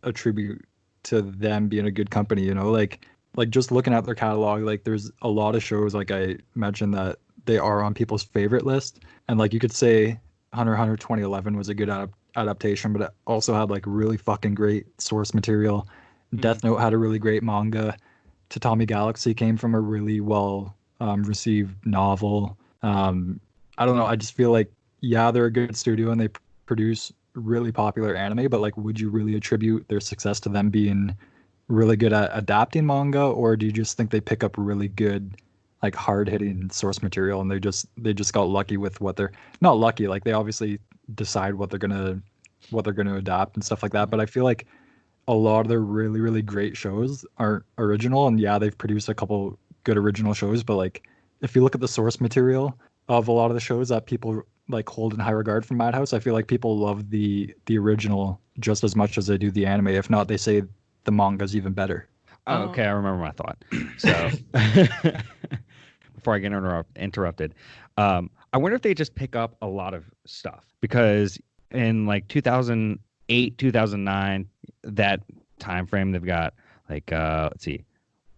[SPEAKER 4] attribute to them being a good company, you know, like just looking at their catalog, like there's a lot of shows like I mentioned that they are on people's favorite list, and like you could say Hunter x Hunter 2011 was a good adaptation, but it also had like really fucking great source material. Death Note had a really great manga. Tatami Galaxy came from a really well received novel. I don't know, I just feel like they're a good studio and they produce really popular anime, but like would you really attribute their success to them being really good at adapting manga, or do you just think they pick up really good like hard-hitting source material and they just got lucky with what they're not lucky, like they obviously decide what they're gonna adapt and stuff like that, but I feel like a lot of their really, really great shows aren't original, and they've produced a couple good original shows, but like if you look at the source material of a lot of the shows that people like hold in high regard from Madhouse, I feel like people love the original just as much as they do the anime. If not, they say the manga's even better.
[SPEAKER 1] Oh, okay, I remember my thought. So before I get interrupted, I wonder if they just pick up a lot of stuff, because in like 2008, 2009, that time frame, they've got like let's see,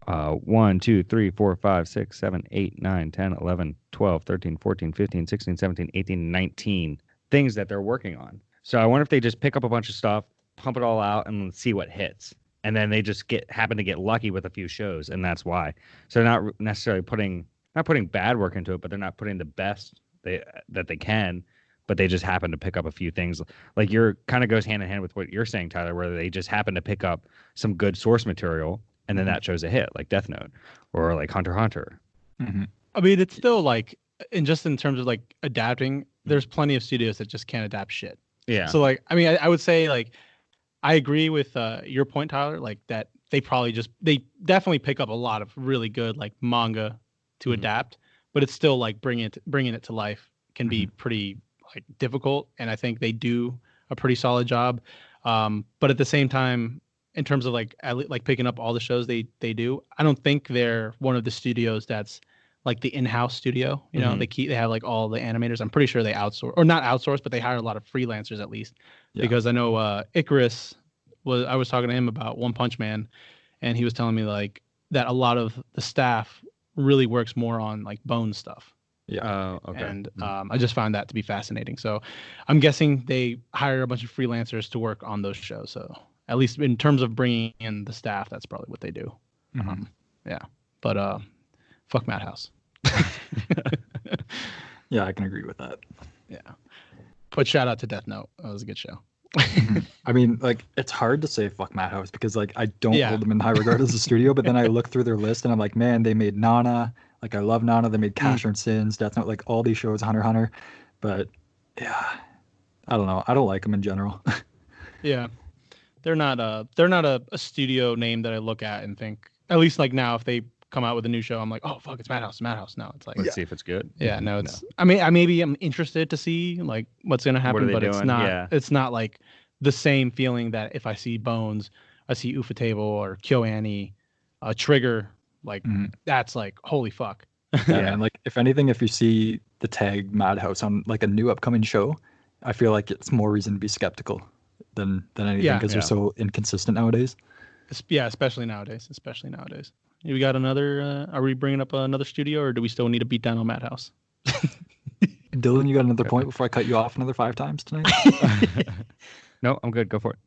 [SPEAKER 1] 1, 2, 3, 4, 5, 6, 7, 8, 9, 10, 11, 12, 13, 14, 15, 16, 17, 18, 19 things that they're working on. So I wonder if they just pick up a bunch of stuff, pump it all out, and see what hits. And then they just happen to get lucky with a few shows, and that's why. So they're not necessarily putting bad work into it, but they're not putting the best that they can. But they just happen to pick up a few things. Like kind of goes hand in hand with what you're saying, Tyler, where they just happen to pick up some good source material, and then that shows a hit, like Death Note or like Hunter x Hunter.
[SPEAKER 2] Mm-hmm. I mean, it's still like, and just in terms of like adapting, there's plenty of studios that just can't adapt shit.
[SPEAKER 1] Yeah.
[SPEAKER 2] So like, I mean, I would say like, I agree with your point, Tyler, like that they definitely pick up a lot of really good like manga to adapt. but it's still like bringing it to life can be pretty like difficult, and I think they do a pretty solid job. But at the same time, in terms of like picking up all the shows they do, I don't think they're one of the studios that's like the in-house studio. You know, they have like all the animators. I'm pretty sure they outsource, or not outsource, but they hire a lot of freelancers at least. Yeah. Because I know Icarus I was talking to him about One Punch Man, and he was telling me like that a lot of the staff really works more on like bone stuff.
[SPEAKER 4] Yeah.
[SPEAKER 1] Okay.
[SPEAKER 2] And I just found that to be fascinating. So I'm guessing they hire a bunch of freelancers to work on those shows. So at least in terms of bringing in the staff, that's probably what they do. Yeah. But fuck Madhouse.
[SPEAKER 4] Yeah, I can agree with that.
[SPEAKER 2] Yeah. But shout out to Death Note. That was a good show.
[SPEAKER 4] I mean, like, it's hard to say fuck Madhouse because, like, I don't hold them in high regard as a studio, but then I look through their list and I'm like, man, they made Nana. Like, I love Nana. They made Casher and Sins, Death Note, like, all these shows, Hunter x Hunter. But, yeah, I don't know. I don't like them in general.
[SPEAKER 2] Yeah. They're not a studio name that I look at and think, at least, like, now, if they come out with a new show, I'm like, oh, fuck, it's Madhouse. No, it's like...
[SPEAKER 1] Let's see if it's good.
[SPEAKER 2] Yeah, no, it's... No. I mean, I'm interested to see, like, what's going to happen, but doing? It's not, like, the same feeling that if I see Bones, I see Ufotable or KyoAni, Trigger... Like that's like holy fuck.
[SPEAKER 4] Yeah, and like if anything, if you see the tag Madhouse on like a new upcoming show, I feel like it's more reason to be skeptical than anything because they're so inconsistent nowadays.
[SPEAKER 2] Yeah, especially nowadays. We got another. Are we bringing up another studio, or do we still need to beat down on Madhouse?
[SPEAKER 4] Dylan, you got another point before I cut you off another 5 times tonight?
[SPEAKER 1] No, I'm good. Go for it.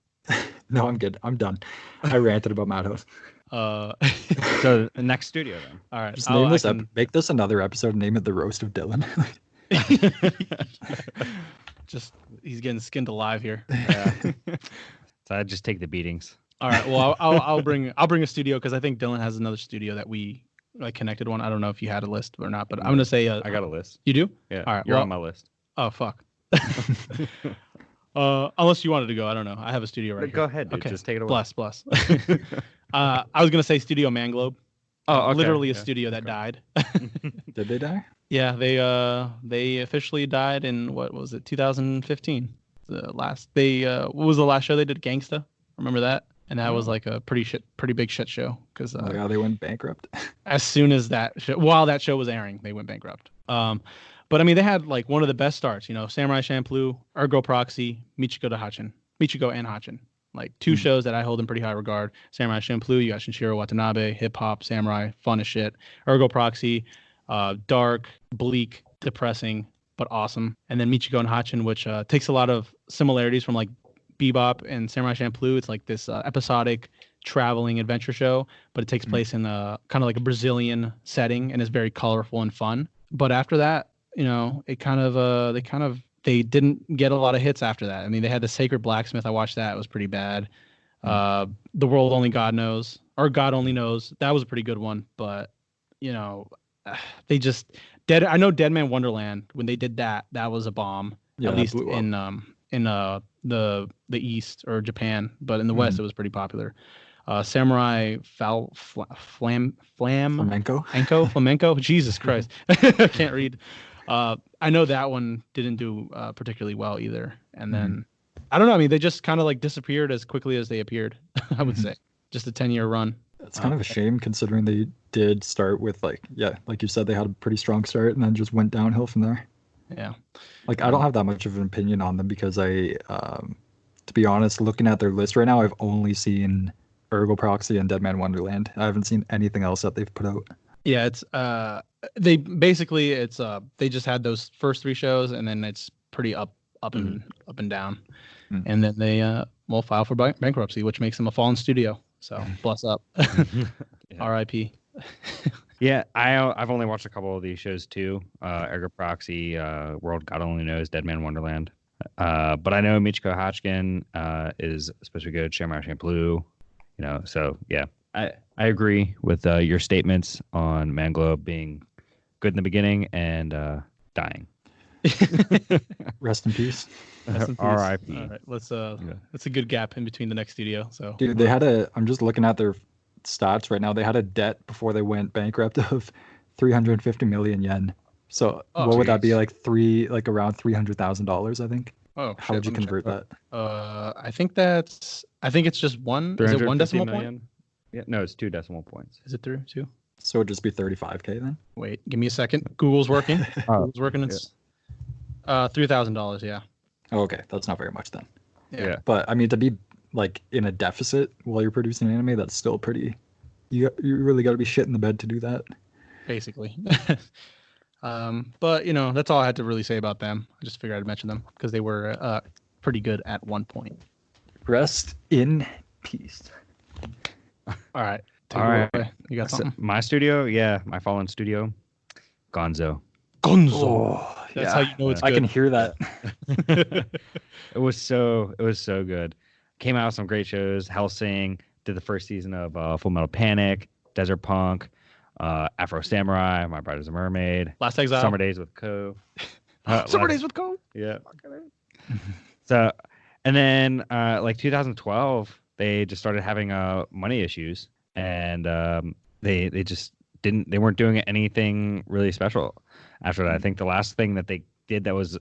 [SPEAKER 4] No, I'm good. I'm done. I ranted about Madhouse.
[SPEAKER 1] So the next studio then.
[SPEAKER 2] All right.
[SPEAKER 4] Just name this make this another episode and name it The Roast of Dylan.
[SPEAKER 2] Just he's getting skinned alive here.
[SPEAKER 1] Yeah. So I just take the beatings.
[SPEAKER 2] All right. Well, I'll bring a studio because I think Dylan has another studio that we like connected one. I don't know if you had a list or not, but I'm gonna say
[SPEAKER 1] I got a list.
[SPEAKER 2] You do?
[SPEAKER 1] Yeah.
[SPEAKER 2] All right.
[SPEAKER 1] You're on my list.
[SPEAKER 2] Oh fuck. Unless you wanted to go, I don't know. I have a studio right here.
[SPEAKER 1] Go ahead, dude.
[SPEAKER 2] Okay.
[SPEAKER 1] Just take it away.
[SPEAKER 2] Bless. I was gonna say Studio Manglobe.
[SPEAKER 1] Oh, okay.
[SPEAKER 2] Literally a studio that died.
[SPEAKER 4] Did they die?
[SPEAKER 2] Yeah, they officially died in what was it, 2015? What was the last show they did? Gangsta. Remember that? And that was like a pretty big shit show because
[SPEAKER 4] they went bankrupt.
[SPEAKER 2] As soon as while that show was airing, they went bankrupt. But I mean, they had like one of the best starts. You know, Samurai Champloo, Ergo Proxy, Michiko and Hachin. Like 2 shows that I hold in pretty high regard. Samurai Champloo, you got Shinshiro Watanabe, hip hop, samurai, fun as shit. Ergo Proxy, dark, bleak, depressing, but awesome. And then Michiko and Hachin, which takes a lot of similarities from like Bebop and Samurai Champloo. It's like this episodic traveling adventure show, but it takes place in a kind of like a Brazilian setting and is very colorful and fun. But after that, you know, it kind of they didn't get a lot of hits after that. I mean, they had The Sacred Blacksmith. I watched that. It was pretty bad. The World Only God Knows, or God Only Knows. That was a pretty good one. But, you know, they just... I know Dead Man Wonderland, when they did that was a bomb.
[SPEAKER 4] Yeah,
[SPEAKER 2] at least in the East or Japan. But in the West, it was pretty popular. Samurai Flamenco. Jesus Christ. I can't read. I know that one didn't do particularly well either. And then I don't know. I mean, they just kind of like disappeared as quickly as they appeared. I would say just a 10-year run.
[SPEAKER 4] It's kind of a shame considering they did start with like you said, they had a pretty strong start and then just went downhill from there.
[SPEAKER 2] Yeah.
[SPEAKER 4] Like I don't have that much of an opinion on them because to be honest, looking at their list right now, I've only seen Ergo Proxy and Dead Man Wonderland. I haven't seen anything else that they've put out.
[SPEAKER 2] Yeah, it's they just had those first 3 shows and then it's pretty up and down. And then they file for bankruptcy, which makes them a fallen studio. So bless up. R.I.P.
[SPEAKER 1] Yeah, I've only watched a couple of these shows too. Ergo Proxy, World God Only Knows, Dead Man Wonderland. But I know Michiko Hachkin is supposed to be good. Samurai Champloo, you know. So yeah, I agree with your statements on Manglobe being good in the beginning and dying.
[SPEAKER 4] Rest in peace.
[SPEAKER 1] R.I.P.
[SPEAKER 2] All right, that's a good gap in between the next studio. So
[SPEAKER 4] dude, I'm just looking at their stats right now. They had a debt before they went bankrupt of 350 million yen. So what would that be, like around $300,000, I think?
[SPEAKER 2] Oh,
[SPEAKER 4] How would you convert that?
[SPEAKER 2] I think it's just one. Is it one decimal point?
[SPEAKER 1] Yeah, no, it's 2 decimal points.
[SPEAKER 2] Is it 2?
[SPEAKER 4] So it'd just be 35K then?
[SPEAKER 2] Wait, give me a second. Google's working. Google's working. It's $3,000. Yeah.
[SPEAKER 4] Oh, okay, that's not very much then.
[SPEAKER 2] Yeah.
[SPEAKER 4] But I mean, to be like in a deficit while you're producing anime, that's still pretty. You really got to be shit in the bed to do that.
[SPEAKER 2] Basically. But that's all I had to really say about them. I just figured I'd mention them because they were pretty good at one point.
[SPEAKER 4] Rest in peace.
[SPEAKER 2] All right.
[SPEAKER 1] All right.
[SPEAKER 2] You got something?
[SPEAKER 1] My studio, my fallen studio, Gonzo.
[SPEAKER 4] Oh,
[SPEAKER 2] that's how you know it's good.
[SPEAKER 4] I can hear that.
[SPEAKER 1] It was so good. Came out with some great shows. Hellsing did the first season of Full Metal Panic, Desert Punk, Afro Samurai, My Bride is a Mermaid,
[SPEAKER 2] Last Exile,
[SPEAKER 1] Summer Days with Ko.
[SPEAKER 2] Summer Days with Ko.
[SPEAKER 1] Yeah. So, and then like 2012, they just started having money issues, and they weren't doing anything really special after that. I think the last thing that they did that was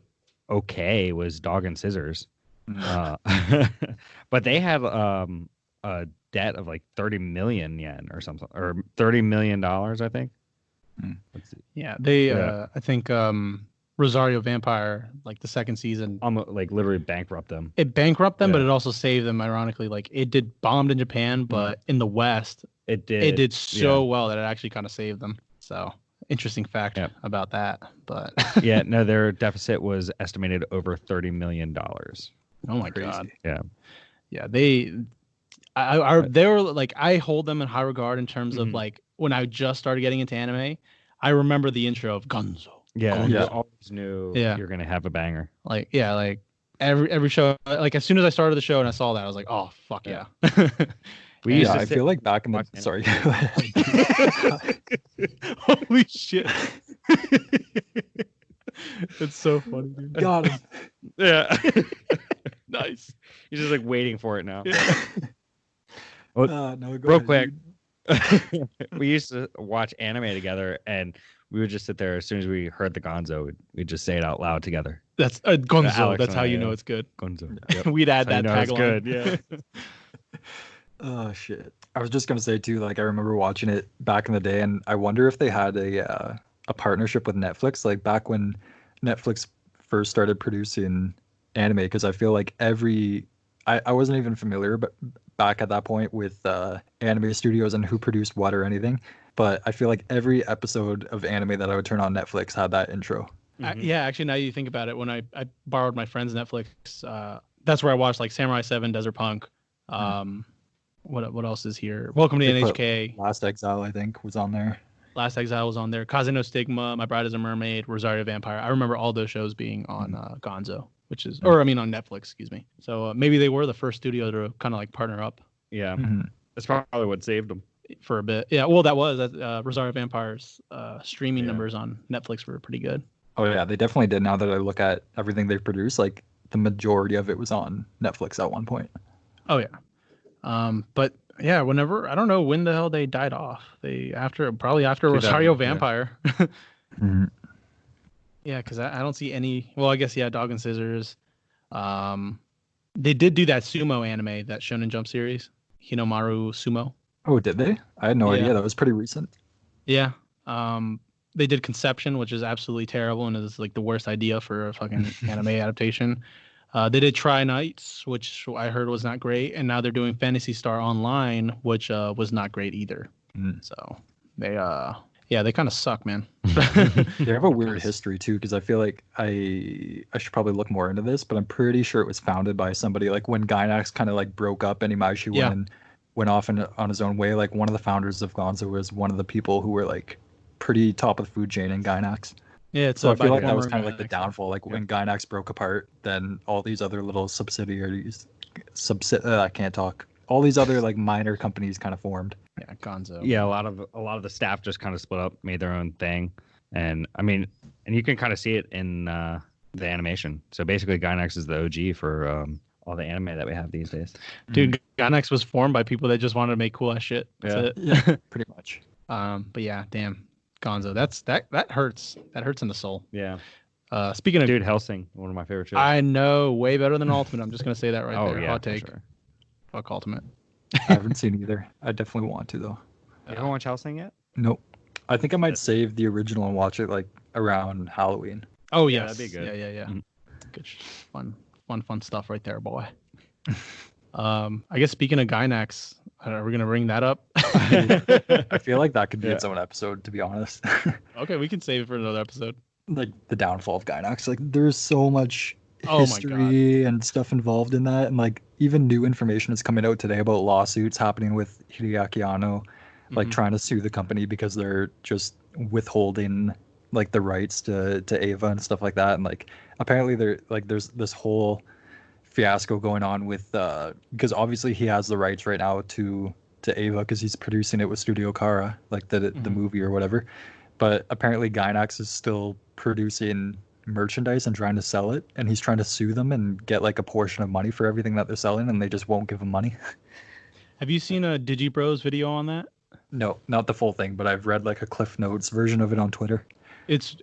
[SPEAKER 1] okay was Dog and Scissors. But they had a debt of like 30 million yen or something, or $30 million, I think.
[SPEAKER 2] Yeah, they I think Rosario Vampire, like the second season,
[SPEAKER 1] like literally bankrupt them.
[SPEAKER 2] It bankrupted them, but it also saved them. Ironically, like it did bombed in Japan, but in the West, it did so well that it actually kind of saved them. So interesting fact about that. But
[SPEAKER 1] no, their deficit was estimated over $30 million.
[SPEAKER 2] Oh my god.
[SPEAKER 1] Yeah.
[SPEAKER 2] They were like, I hold them in high regard in terms of like when I just started getting into anime. I remember the intro of Gonzo.
[SPEAKER 1] Yeah, you always knew you're gonna have a banger.
[SPEAKER 2] Like every show. Like as soon as I started the show and I saw that, I was like, oh fuck yeah.
[SPEAKER 4] I feel like back in the sorry.
[SPEAKER 2] Holy shit. It's so funny, dude.
[SPEAKER 4] Got him.
[SPEAKER 1] Yeah.
[SPEAKER 2] Nice.
[SPEAKER 1] He's just like waiting for it now.
[SPEAKER 2] Yeah.
[SPEAKER 1] Well,
[SPEAKER 4] no,
[SPEAKER 1] real quick. We used to watch anime together, and we would just sit there as soon as we heard the Gonzo, we'd just say it out loud together.
[SPEAKER 2] That's Gonzo. That's how you know it's good.
[SPEAKER 1] Gonzo.
[SPEAKER 2] Yep. We'd add that tagline.
[SPEAKER 1] Good. Yeah.
[SPEAKER 4] Oh shit. I was just gonna say too, like I remember watching it back in the day, and I wonder if they had a partnership with Netflix, like back when Netflix first started producing anime, because I feel like I wasn't even familiar, but back at that point with anime studios and who produced what or anything. But I feel like every episode of anime that I would turn on Netflix had that intro.
[SPEAKER 2] Yeah, actually, now you think about it, when I borrowed my friend's Netflix, that's where I watched like Samurai 7, Desert Punk. What else is here? Welcome to NHK.
[SPEAKER 4] Last Exile, I think, was on there.
[SPEAKER 2] Last Exile was on there. Kaze no Stigma, My Bride is a Mermaid, Rosario Vampire. I remember all those shows being on Gonzo, on Netflix, excuse me. So maybe they were the first studio to kind of like partner up.
[SPEAKER 1] Yeah, that's probably what saved them
[SPEAKER 2] for a bit. Yeah, well, that was Rosario Vampire's streaming numbers on Netflix were pretty good.
[SPEAKER 4] Oh yeah, they definitely did. Now that I look at everything they've produced, like the majority of it was on Netflix at one point.
[SPEAKER 2] Oh yeah, but yeah, whenever, I don't know when the hell they died off. Probably after Rosario Vampire. Yeah, because I don't see any. Well, I guess Dog and Scissors. They did do that sumo anime, that Shonen Jump series, Hinomaru Sumo.
[SPEAKER 4] Oh, did they? I had no idea. That was pretty recent.
[SPEAKER 2] Yeah. They did Conception, which is absolutely terrible and is like the worst idea for a fucking anime adaptation. They did Try Nights, which I heard was not great, and now they're doing Phantasy Star Online, which was not great either. So they kind of suck, man.
[SPEAKER 4] They have a weird history too, because I feel like I should probably look more into this, but I'm pretty sure it was founded by somebody like when Gainax kind of like broke up and Imaishi went off on his own way. Like one of the founders of Gonzo was one of the people who were like pretty top of the food chain in Gainax.
[SPEAKER 2] Yeah,
[SPEAKER 4] so I feel like that was kind of like the downfall. Like when Gainax broke apart, then all these other little subsidiaries, I can't talk. All these other like minor companies kind of formed.
[SPEAKER 2] Yeah, Gonzo.
[SPEAKER 1] Yeah, a lot of the staff just kind of split up, made their own thing, and I mean, and you can kind of see it in the animation. So basically, Gainax is the OG for all the anime that we have these days.
[SPEAKER 2] Dude, Gainax was formed by people that just wanted to make cool ass shit. That's it.
[SPEAKER 4] Yeah, pretty much.
[SPEAKER 2] But yeah, damn. Gonzo. That hurts. That hurts in the soul.
[SPEAKER 1] Yeah.
[SPEAKER 2] Speaking of
[SPEAKER 1] Dude, Hellsing, one of my favorite shows.
[SPEAKER 2] I know, way better than Ultimate. I'm just gonna say that right there.
[SPEAKER 1] Yeah,
[SPEAKER 2] Hot take.
[SPEAKER 1] Sure.
[SPEAKER 2] Fuck Ultimate.
[SPEAKER 4] I haven't seen either. I definitely want to though.
[SPEAKER 1] You haven't watched Hellsing yet?
[SPEAKER 4] Nope. I think I might save the original and watch it like around Halloween.
[SPEAKER 2] Oh
[SPEAKER 1] Yeah,
[SPEAKER 2] yes.
[SPEAKER 1] that'd be good.
[SPEAKER 2] Yeah.
[SPEAKER 1] Mhm.
[SPEAKER 2] Good, fun stuff right there, boy. I guess speaking of Gynax, are we gonna bring that up?
[SPEAKER 4] I feel like that could be its own episode, to be honest.
[SPEAKER 2] Okay, we can save it for another episode.
[SPEAKER 4] Like the downfall of Gynax. Like there's so much
[SPEAKER 2] Oh my
[SPEAKER 4] history and stuff involved in that, and like even new information is coming out today about lawsuits happening with Hideaki Anno, like trying to sue the company because they're just withholding like the rights to Ava and stuff like that. And like apparently there's this whole fiasco going on with because obviously he has the rights right now to Ava because he's producing it with Studio Kara, like the movie or whatever. But apparently Gynax is still producing merchandise and trying to sell it, and he's trying to sue them and get like a portion of money for everything that they're selling, and they just won't give him money.
[SPEAKER 2] Have you seen a DigiBros video on that?
[SPEAKER 4] No, not the full thing, but I've read like a Cliff Notes version of it on Twitter.
[SPEAKER 2] It's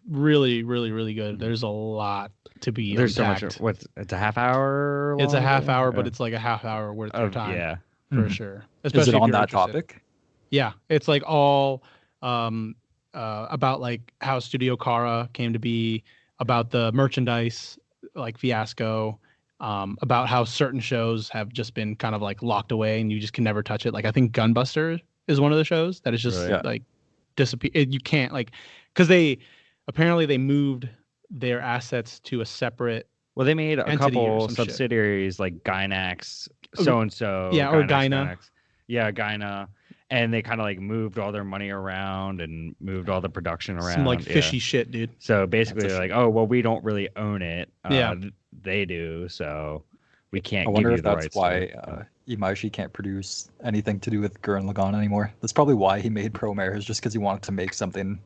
[SPEAKER 2] really, really, really good. There's a lot to be
[SPEAKER 1] There's
[SPEAKER 2] unpacked.
[SPEAKER 1] so much. It's a half hour long?
[SPEAKER 2] It's a half hour, but it's like a half hour worth of time.
[SPEAKER 1] Yeah.
[SPEAKER 2] For sure.
[SPEAKER 4] Is
[SPEAKER 2] Especially
[SPEAKER 4] it
[SPEAKER 2] if
[SPEAKER 4] on
[SPEAKER 2] you're
[SPEAKER 4] that
[SPEAKER 2] interested.
[SPEAKER 4] topic?
[SPEAKER 2] Yeah, it's like all about like how Studio Kara came to be, about the merchandise like fiasco, about how certain shows have just been kind of like locked away and you just can never touch it. Like I think Gunbuster is one of the shows that is just
[SPEAKER 1] Right.
[SPEAKER 2] like disappear. You can't like because they apparently moved their assets to a separate.
[SPEAKER 1] Well, they made a
[SPEAKER 2] entity or
[SPEAKER 1] couple
[SPEAKER 2] some shit.
[SPEAKER 1] subsidiaries like Gynax, so and so.
[SPEAKER 2] Yeah, or Gyna.
[SPEAKER 1] Yeah, Gyna. And they kind of like moved all their money around and moved all the production around.
[SPEAKER 2] Some like fishy shit, dude.
[SPEAKER 1] So basically,
[SPEAKER 4] That's a
[SPEAKER 1] they're like, oh, well, we don't really own it.
[SPEAKER 2] Yeah.
[SPEAKER 1] They do. So we can't
[SPEAKER 4] I
[SPEAKER 1] give
[SPEAKER 4] wonder
[SPEAKER 1] you
[SPEAKER 4] if
[SPEAKER 1] the
[SPEAKER 4] that's
[SPEAKER 1] rights.
[SPEAKER 4] why Imaishi can't produce anything to do with Gurren Lagann anymore. That's probably why he made Promare, is just because he wanted to make something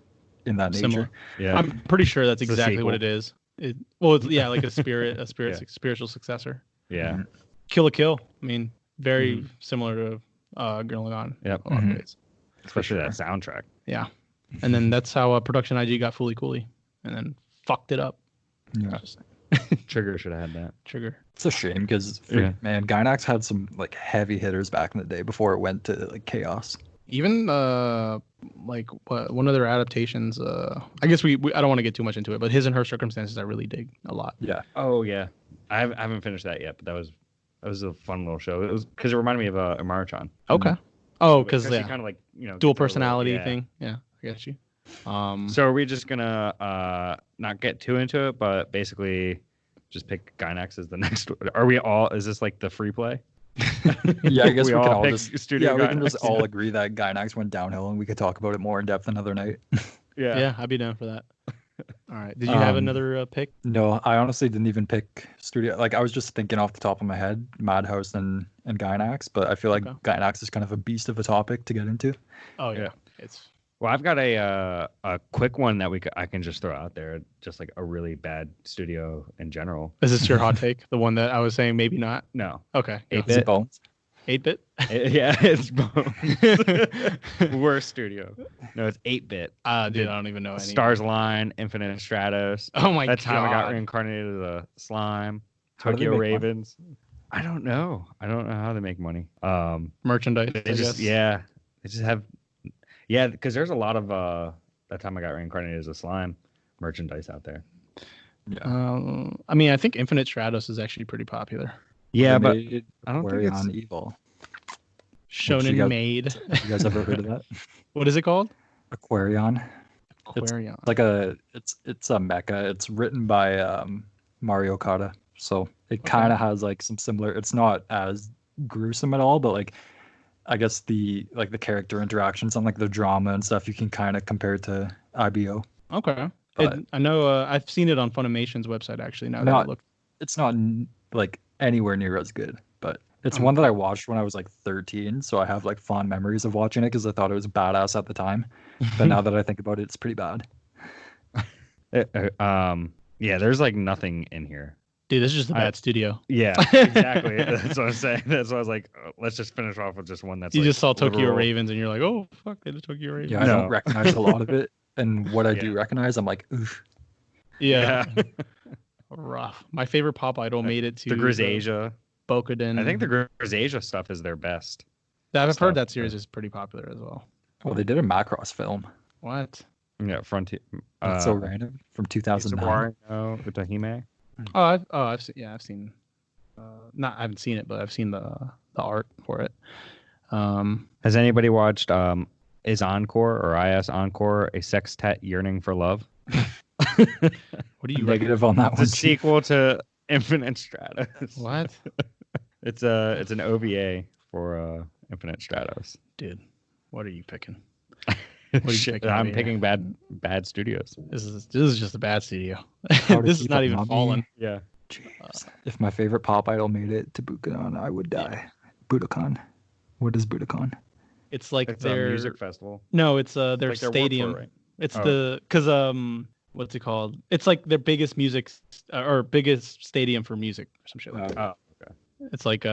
[SPEAKER 4] in that nature.
[SPEAKER 2] Similar.
[SPEAKER 1] Yeah.
[SPEAKER 2] I'm pretty sure that's
[SPEAKER 1] It's a
[SPEAKER 2] exactly what
[SPEAKER 1] sequel.
[SPEAKER 2] it is. It's like a spirit,
[SPEAKER 1] Yeah.
[SPEAKER 2] spiritual successor.
[SPEAKER 1] Yeah.
[SPEAKER 2] Kill a Kill. I mean, very similar to Gurren Lagann.
[SPEAKER 1] Yep.
[SPEAKER 2] in a lot of ways.
[SPEAKER 1] Especially that soundtrack.
[SPEAKER 2] Yeah, and then that's how Production IG got Fooly Cooly, and then fucked it up.
[SPEAKER 4] Yeah.
[SPEAKER 2] Just
[SPEAKER 1] Trigger should have had that.
[SPEAKER 2] Trigger.
[SPEAKER 4] It's a shame because man, Gynax had some like heavy hitters back in the day before it went to like chaos.
[SPEAKER 2] Even like one of their adaptations. I guess we I don't want to get too much into it, but His and Her Circumstances I really dig a lot.
[SPEAKER 4] Yeah.
[SPEAKER 1] Oh yeah, I haven't finished that yet, but that was a fun little show. It was because it reminded me of Imara-chan.
[SPEAKER 2] Okay. Oh, because
[SPEAKER 1] Especially
[SPEAKER 2] yeah,
[SPEAKER 1] kind of like
[SPEAKER 2] dual
[SPEAKER 1] gets a little-
[SPEAKER 2] personality
[SPEAKER 1] yeah.
[SPEAKER 2] thing. Yeah, I get you.
[SPEAKER 1] So are we just gonna not get too into it, but basically just pick Gynax as the next one? Are we all? Is this like the free play?
[SPEAKER 4] Yeah, I guess we can all
[SPEAKER 1] pick
[SPEAKER 4] just
[SPEAKER 1] Studio
[SPEAKER 4] we can
[SPEAKER 1] Gynax.
[SPEAKER 4] just all agree that Gynax went downhill, and we could talk about it more in depth another night.
[SPEAKER 2] Yeah, I'd be down for that. All right. Did you have another pick?
[SPEAKER 4] No, I honestly didn't even pick Studio. Like I was just thinking off the top of my head, Madhouse and Gynax, but I feel like Gynax is kind of a beast of a topic to get into.
[SPEAKER 2] Oh yeah,
[SPEAKER 1] Yeah.
[SPEAKER 2] it's
[SPEAKER 1] Well, I've got a quick one that I can just throw out there, just like a really bad studio in general.
[SPEAKER 2] Is this your hot take? The one that I was saying maybe not.
[SPEAKER 1] No,
[SPEAKER 2] Okay.
[SPEAKER 1] Eight
[SPEAKER 4] Is it
[SPEAKER 1] bit.
[SPEAKER 4] Bones?
[SPEAKER 2] 8-bit.
[SPEAKER 1] Yeah, it's Bones. Worst studio. No, it's 8-bit.
[SPEAKER 2] Dude, I don't even know any.
[SPEAKER 1] Stars Line, Infinite Stratos.
[SPEAKER 2] Oh my
[SPEAKER 1] That time I got
[SPEAKER 2] God.
[SPEAKER 1] reincarnated as a slime.
[SPEAKER 4] How do they
[SPEAKER 1] Tokyo
[SPEAKER 4] make money?
[SPEAKER 1] Ravens. I don't know. I don't know how they make money.
[SPEAKER 2] Merchandise.
[SPEAKER 1] They
[SPEAKER 2] I
[SPEAKER 1] just
[SPEAKER 2] guess.
[SPEAKER 1] they just have because there's a lot of that time I got reincarnated as a slime merchandise out there.
[SPEAKER 2] I mean, I think Infinite Stratos is actually pretty popular.
[SPEAKER 1] Yeah,
[SPEAKER 4] They
[SPEAKER 1] but
[SPEAKER 4] made
[SPEAKER 1] I don't think
[SPEAKER 4] Aquarion
[SPEAKER 1] it's
[SPEAKER 4] Evil.
[SPEAKER 2] Shonen
[SPEAKER 4] guys-
[SPEAKER 2] Maid.
[SPEAKER 4] You guys ever heard of that?
[SPEAKER 2] What is it called?
[SPEAKER 4] Aquarion.
[SPEAKER 2] Aquarion.
[SPEAKER 4] It's like it's a mecha. It's written by Mario Kata, so it kind of has like some similar. It's not as gruesome at all, but like I guess the character interactions and like the drama and stuff you can kind of compare it to IBO.
[SPEAKER 2] Okay.
[SPEAKER 4] But-
[SPEAKER 2] I know. I've seen it on Funimation's website actually. Now that I
[SPEAKER 4] Not-
[SPEAKER 2] look.
[SPEAKER 4] It's not like anywhere near as good, but it's one that I watched when I was like 13, so I have like fond memories of watching it because I thought it was badass at the time. But now that I think about it, it's pretty bad.
[SPEAKER 1] yeah, there's like nothing in here.
[SPEAKER 2] Dude, this is just a bad studio.
[SPEAKER 1] Yeah, exactly. That's what I'm saying. That's why I was like, let's just finish off with just one that's.
[SPEAKER 2] You
[SPEAKER 1] like,
[SPEAKER 2] just saw Tokyo
[SPEAKER 1] literal.
[SPEAKER 2] Ravens, and you're like, oh fuck, they did Tokyo Ravens.
[SPEAKER 4] Yeah, I don't recognize a lot of it, and what I do recognize, I'm like, oof.
[SPEAKER 2] Yeah. Rough. My favorite pop idol made it to
[SPEAKER 1] the Grisasia.
[SPEAKER 2] Bokoden.
[SPEAKER 1] I think the Grisasia stuff is their best.
[SPEAKER 2] I've heard that series is pretty popular as well.
[SPEAKER 4] Well, they did a Macross film.
[SPEAKER 2] What?
[SPEAKER 1] Yeah, Frontier.
[SPEAKER 4] That's so random. From 2009.
[SPEAKER 1] Utahime.
[SPEAKER 2] I've seen. I haven't seen it, but I've seen the art for it.
[SPEAKER 1] Has anybody watched Is Encore or IS Encore a sextet yearning for love?
[SPEAKER 2] What do you
[SPEAKER 4] negative on that one?
[SPEAKER 1] It's a sequel to Infinite Stratos.
[SPEAKER 2] What?
[SPEAKER 1] It's an OVA for Infinite Stratos.
[SPEAKER 2] Dude, what are you picking?
[SPEAKER 1] Shit, I'm picking bad studios.
[SPEAKER 2] This is just a bad studio. This is not even Fallen.
[SPEAKER 1] Yeah.
[SPEAKER 4] Jeez. If my favorite pop idol made it to Budokan, I would die. Budokan. What is Budokan?
[SPEAKER 2] It's like
[SPEAKER 1] It's
[SPEAKER 2] their
[SPEAKER 1] a music festival.
[SPEAKER 2] No, it's their
[SPEAKER 1] like
[SPEAKER 2] stadium.
[SPEAKER 1] Tour, right?
[SPEAKER 2] It's what's it called? It's like their biggest music or biggest stadium for music or some shit like that.
[SPEAKER 1] Oh, okay.
[SPEAKER 2] It's like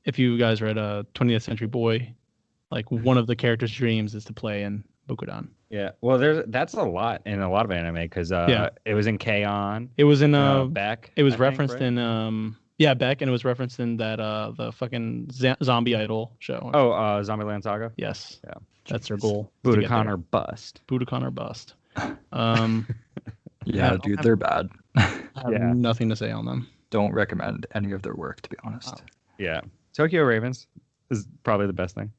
[SPEAKER 2] if you guys read 20th Century Boy, like one of the characters' dreams is to play in Bokoden.
[SPEAKER 1] Yeah. Well, that's a lot in a lot of anime because it was in K-On!
[SPEAKER 2] It was in
[SPEAKER 1] Beck.
[SPEAKER 2] It was referenced in Beck, and it was referenced in that the fucking zombie idol show.
[SPEAKER 1] Oh, Zombieland Saga.
[SPEAKER 2] Yes.
[SPEAKER 1] Yeah.
[SPEAKER 2] That's their goal.
[SPEAKER 1] Budokan or bust.
[SPEAKER 2] Budokan or bust.
[SPEAKER 4] Yeah, dude, they're bad.
[SPEAKER 2] I have nothing to say on them.
[SPEAKER 4] Don't recommend any of their work, to be honest.
[SPEAKER 2] Oh.
[SPEAKER 1] Yeah. Tokyo Ravens is probably the best thing.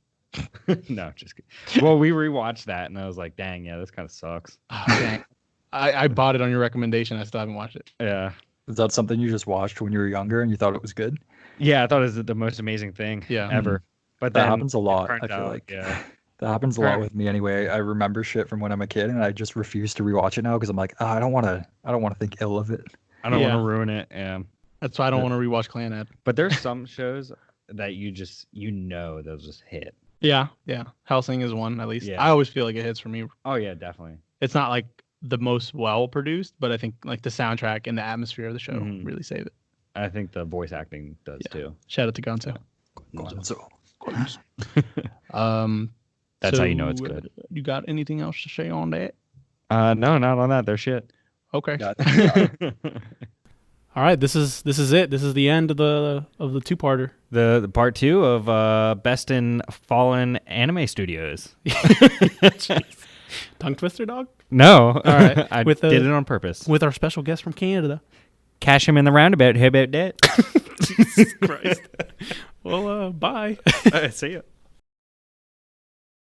[SPEAKER 1] No, just kidding. Well, we rewatched that and I was like, dang, yeah, this kind of sucks.
[SPEAKER 2] Oh, dang. I bought it on your recommendation. I still haven't watched it.
[SPEAKER 1] Yeah.
[SPEAKER 4] Is that something you just watched when you were younger and you thought it was good?
[SPEAKER 1] Yeah, I thought it was the most amazing thing ever. But
[SPEAKER 4] that happens a lot. I feel like
[SPEAKER 1] that
[SPEAKER 4] happens a lot with me anyway. I remember shit from when I'm a kid and I just refuse to rewatch it now because I'm like, I don't want to think ill of it.
[SPEAKER 1] I don't want to ruin it. Yeah.
[SPEAKER 2] That's why I don't want to rewatch Clan Ed.
[SPEAKER 1] But there's some shows that you they'll just hit.
[SPEAKER 2] Yeah. Hellsing is one, at least.
[SPEAKER 1] Yeah.
[SPEAKER 2] I always feel like it hits for me.
[SPEAKER 1] Oh yeah, definitely.
[SPEAKER 2] It's not like the most well produced, but I think like the soundtrack and the atmosphere of the show really save it.
[SPEAKER 1] I think the voice acting does too.
[SPEAKER 2] Shout out to Gonzo.
[SPEAKER 1] That's how you know it's good.
[SPEAKER 2] You got anything else to say on that?
[SPEAKER 1] No, not on that. They're shit.
[SPEAKER 2] Okay.
[SPEAKER 5] All right, this is it. This is the end of the two-parter.
[SPEAKER 1] The part 2 of Best in Fallen Anime Studios.
[SPEAKER 5] Tongue twister, dog?
[SPEAKER 1] No.
[SPEAKER 5] All right.
[SPEAKER 1] I did it on purpose.
[SPEAKER 5] With our special guest from Canada.
[SPEAKER 1] Cash him in the roundabout. How about that?
[SPEAKER 5] Jesus Christ. Well, bye.
[SPEAKER 1] See ya.